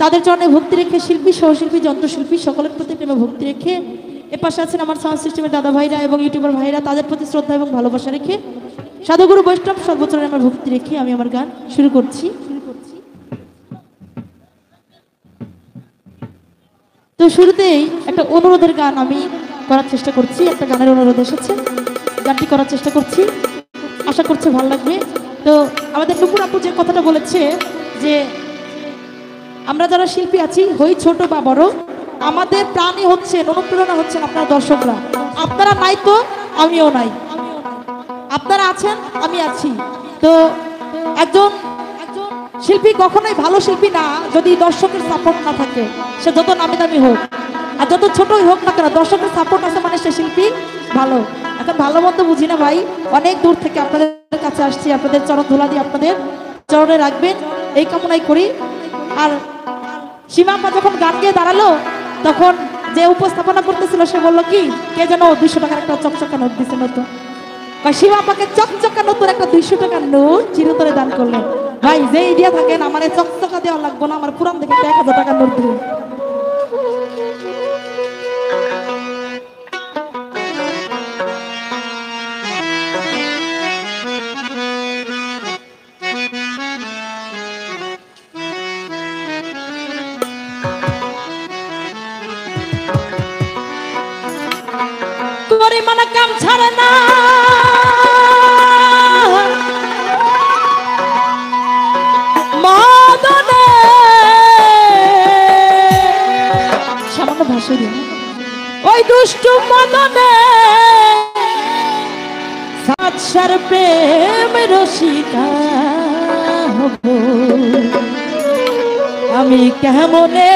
তাদের চরণে ভক্তি রেখে শিল্পী, সহশিল্পী, যন্ত্রশিল্পী সকলের প্রতি প্রেমে ভক্তি রেখে এপাশে আছেন আমার সাউন্ড সিস্টেমের দাদা ভাইরা এবং ইউটিউবার ভাইরা, তাদের প্রতি শ্রদ্ধা এবং ভালোবাসা রেখে সাধুগুরু বৈষ্ণব সর্বচরণে আমার ভক্তি রেখে আমি আমার গান শুরু করছি। তো শুরুতেই একটা অনুরোধের গান আমি করার চেষ্টা করছি, একটা গানের অনুরোধ এসেছে, গানটি করার চেষ্টা করছি, আশা করছি ভালো লাগবে। তো আমাদের নুপুর আপু যে কথাটা বলেছে যে আমরা যারা শিল্পী আছি, হই ছোট বা বড়, আমাদের প্রাণই হচ্ছেন, অনুপ্রেরণা হচ্ছেন আপনারা দর্শকরা। আপনারা নাই তো আমিও নাই, আপনারা আছেন আমি আছি। তো একজন শিল্পী কখনোই ভালো শিল্পী না যদি দর্শকের সাপোর্ট না থাকে, সে যত নামি দামি হোক। আর যত ছোটই হোক না কেন দর্শকের সাপোর্ট আছে মানে সে শিল্পী ভালো। এখন ভালো মন্দ বুঝি না ভাই, অনেক দূর থেকে আপনাদের কাছে আসছি, আপনাদের চরণ ধুলা দিয়ে আপনাদের চরণে রাখবেন এই কামনাই করি। আর সীমাম্মা যখন গান গিয়ে দাঁড়ালো তখন যে উপস্থাপনা করতেছিল সে বললো কি কে যেন 200 টাকার একটা চকচকা নোট দিছে নতুন, সীমাম্মাকে চকচকা নতুন একটা 200 টাকার নোট চিরতরে দান করলেন। ভাই যে ইডিয়া থাকেন আমার এই চকচকা দেওয়া লাগবো না, আমার পুরান থেকে 1000 টাকার নোট দিলেন। মানে কাম ছাড়ে না মদনে, সামান্য ভাষা দিন ওই দুষ্টু মদনে সাতসার প্রেম রসিকা হব আমি কেমনে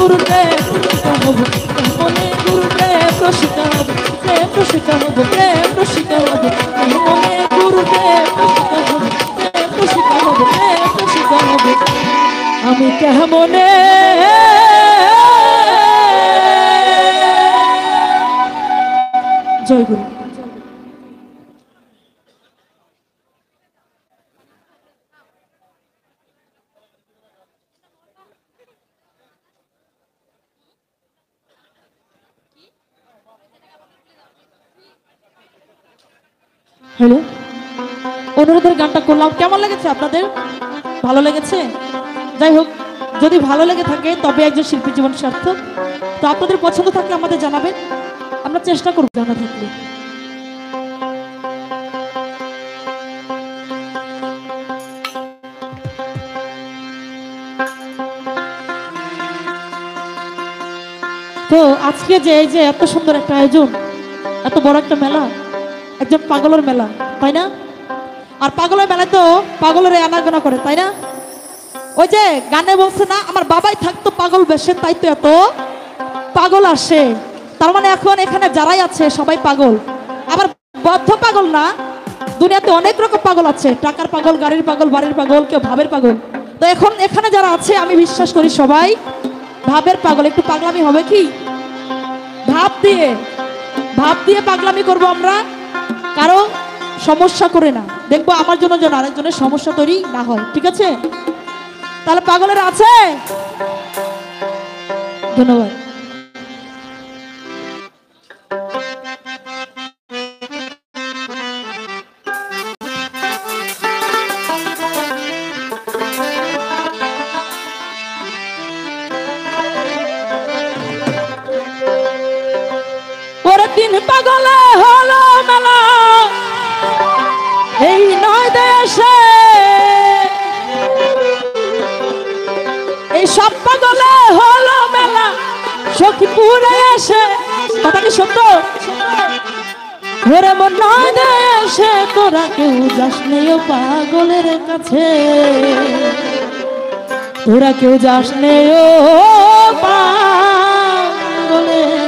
গুরুতে হব মনে গুরুতে প্রসিত হব প্রেম প্রসিত হব প্রেম প্রসিত হব মনে গুরুতে প্রসিত হব প্রেম প্রসিত হব প্রেম প্রসিত হব আমি কেমনে জয় গুরু। হ্যালো, অনুরোধের গানটা করলাম, কেমন লেগেছে আপনাদের? ভালো লেগেছে? যাই হোক, যদি ভালো লেগে থাকে তবে একজন শিল্পী জীবন সার্থক। তো আপনাদের পছন্দ থাকলে আমাদের জানাবেন, আমরা চেষ্টা করব জানা থাকলে। তো আজকে যে এই যে এত সুন্দর একটা আয়োজন, এত বড় একটা মেলা, একজন পাগলের মেলা, তাই না? আর পাগলের মেলায় তো পাগলের আনাগোনা করে, তাই না? ওই যে গানে বলছে না, আমার বাবাই থাকতো পাগল বেশে, তাই তো এত পাগল আসে। তার মানে এখন এখানে যারাই আছে সবাই পাগল, আবার বদ্ধ পাগল না। দুনিয়াতে অনেক রকম পাগল আছে, টাকার পাগল, গাড়ির পাগল, বাড়ির পাগল, কেউ ভাবের পাগল। তো এখন এখানে যারা আছে আমি বিশ্বাস করি সবাই ভাবের পাগল। একটু পাগলামি হবে কি? ভাব দিয়ে পাগলামি করব আমরা, কারো সমস্যা করে না। দেখবো আমার জন্য যেন আরেকজনের সমস্যা তৈরি না হয়, ঠিক আছে? তাহলে পাগলের আছে? ধন্যবাদ। দিন পাগলে হলো মেলা এই নয় দেশে, এই সব পাগলে হলো মেলা সখীপুরে এসে। কথা কি সত্য? ওরে মন নয় দেশে তোরা কেউ যাস নেই পাগলের কাছে, তোরা কেউ যাস নেই পাগলের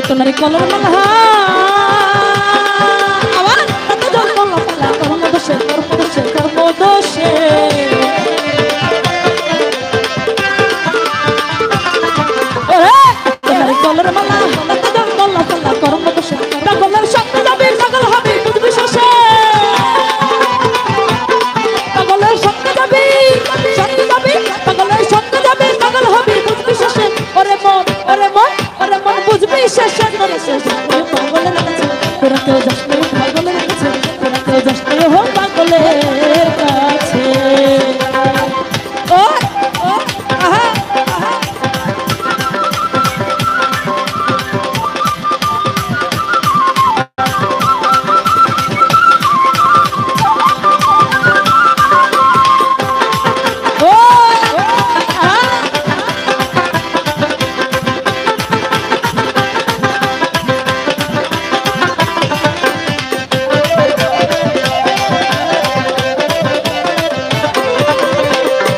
তোমার কলর মালা আমার কত জন্ম লাফালা কর্মদোষে কর্মদোষে কর্মদোষে তোমার কলর মালা কত জন্ম লাফালা কর্মদোষে পাগলের সঙ্গে যাবি পাগল হবি বুঝবি শেষে পাগলের সঙ্গে যাবি পাগলের সঙ্গে যাবি পাগল হবি বুঝবি শেষে ওরে মন ওরে মন ওরে মন বুঝবি শেষে করে শেষে পাগলের কাছে তোরা কেউ যাস না পাগলের কাছে তোরা কেউ যাস না হো পাগলের কাছে ও ও আহা আহা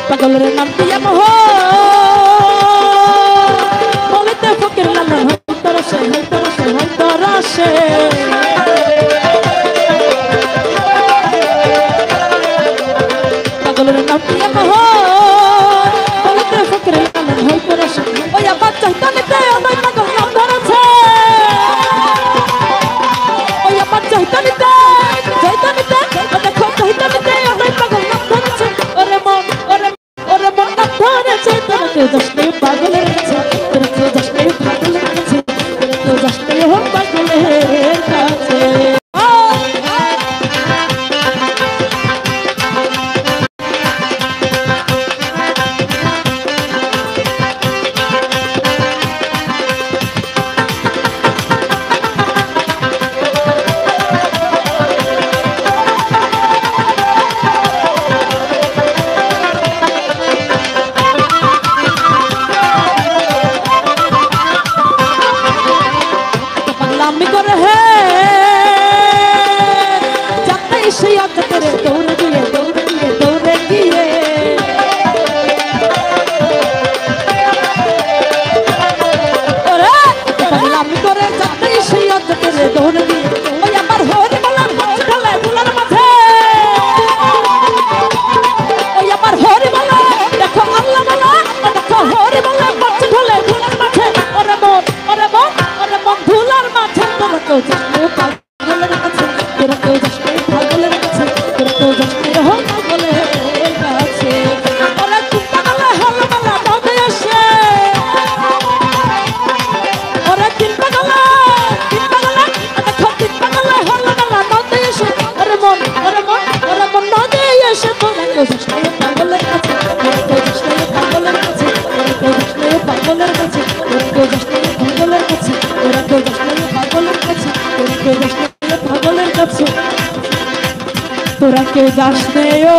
পাগলের নাম দিয়া মোহ বলিতে ফকির লাল হইতরসে হইতরসে হইতরসে পাগলের নাম দিয়া মোহ বলিতে ফকির লাল হইতরসে ওই আবার চাইতানিতে ওই পাগল নাম ধরেছে ওই আবার চাইতানিতে চাইতানিতে দেখো চাইতানিতে ওই পাগল নাম ধরেছে ওরে মন ওরে ওরে মন নাম ধরেছে তোরা কেউ যাস না পাগলের কাছে তোরা কেউ যাস না পাগলের কাছে তোরা কেউ যাস না হো পাগলের কাছে পাগলামি করে হে যাতে সেই আজ করে দৌড়ে গিয়ে দৌড়ে গিয়ে দৌড়ে গিয়ে ওরে পাগলামি করে যাতে সেই আজ করে দৌড়ে গিয়ে ওই আমার হরি বলার মাঝে ঢালে ফুলার মাঝে ওই আমার হরি বলা দেখো আল্লাহ বলা দেখো হরি বলা মাঝে ঢালে ফুলার মাঝে ওরে মন ওরে মন ওরে মন ধুলার মাঝে তোরা কেউ যাস না পাগলের কাছে তোরা কেউ যাস না পাগলের কাছে তোরা কেউ যাস না হো পাগলের কাছে ওরে চিন্তা করলে হলো বলা নবে আসে ওরে চিন্তা করলে দেখো চিন্তা করলে হলো বলা নবে আসে ওরে মন নবে আসে তোরা কেউ যাস না পাগলের কাছে তোরা কেউ যাস না পাগলের কাছে তোরা কেউ যাস না পাগলের কাছে তোরা কেউ যাস না পাগলের কাছে তোরা কেউ যাস না পাগলের কাছে তোরা কেউ যাস না পাগলের কাছে তোরা কেউ যাস না ও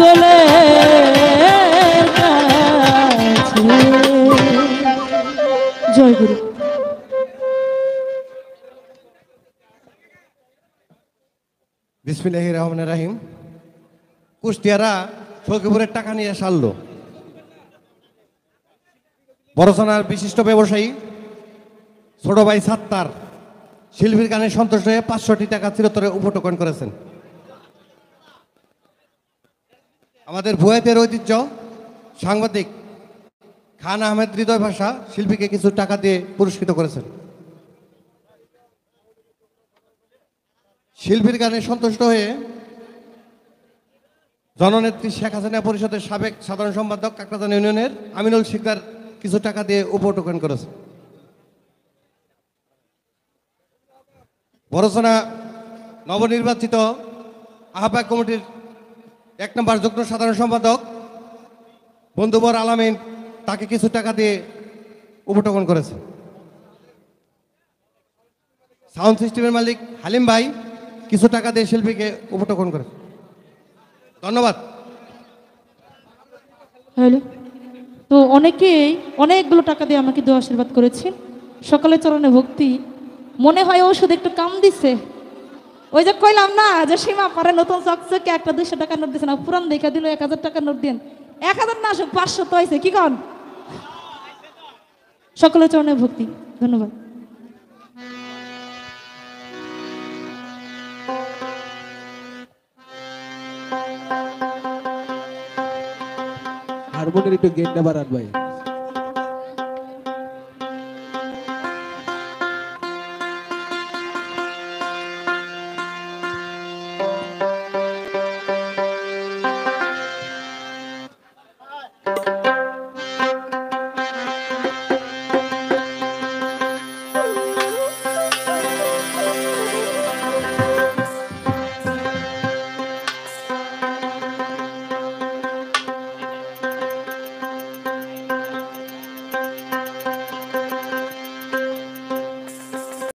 পাগলের কাছে জয় গুরু বিসমিল্লাহির রহমানির রহিম। কুষ্টিয়ারা সখীপুরের টাকা নিয়ে সারল। বড়সনার বিশিষ্ট ব্যবসায়ী ছোট ভাই সাত্তার শিল্পীর গানে সন্তুষ্ট হয়ে 500টি টাকা চিরতরে উপটোকন করেছেন। আমাদের ভুয়াইতের ঐতিহ্য সাংবাদিক খান আহমেদ হৃদয় ভাষা শিল্পীকে কিছু টাকা দিয়ে পুরস্কৃত করেছেন। শিল্পীর গানে সন্তুষ্ট হয়ে জননেত্রী শেখ হাসিনা পরিষদের সাবেক সাধারণ সম্পাদক কাকরাজান ইউনিয়নের আমিনুল শিকদার কিছু টাকা দিয়ে উপটোকন করেছে। বড়সনা নবনির্বাচিত আহ্বায়ক কমিটির 1 নম্বর যুগ্ম সাধারণ সম্পাদক বন্ধুবর আলামিন তাকে কিছু টাকা দিয়ে উপটোকন করেছে। সাউন্ড সিস্টেমের মালিক হালিম ভাই কিছু টাকা দিয়ে শিল্পীকে উপটোকন করে। ধন্যবাদ। হ্যালো, তো অনেকেই অনেকগুলো টাকা দিয়ে আমাকে দোয়া আশীর্বাদ করেছেন। সকালে চরণে ভক্তি মনে হয় ওষুধ একটু কাম দিছে। ওই যে কইলাম না যে সীমা পারে নতুন চকচকে একটা 200 টাকা নোট দিছে না, পুরান দেখা দিল 1000 টাকা নোট দেন। 1000 না আসুক 500 তো হয়েছে, কি কন? সকলের চরণে ভক্তি। ধন্যবাদ। হারমোনিয়ার একটু গেটটা বাড়ান ভাই।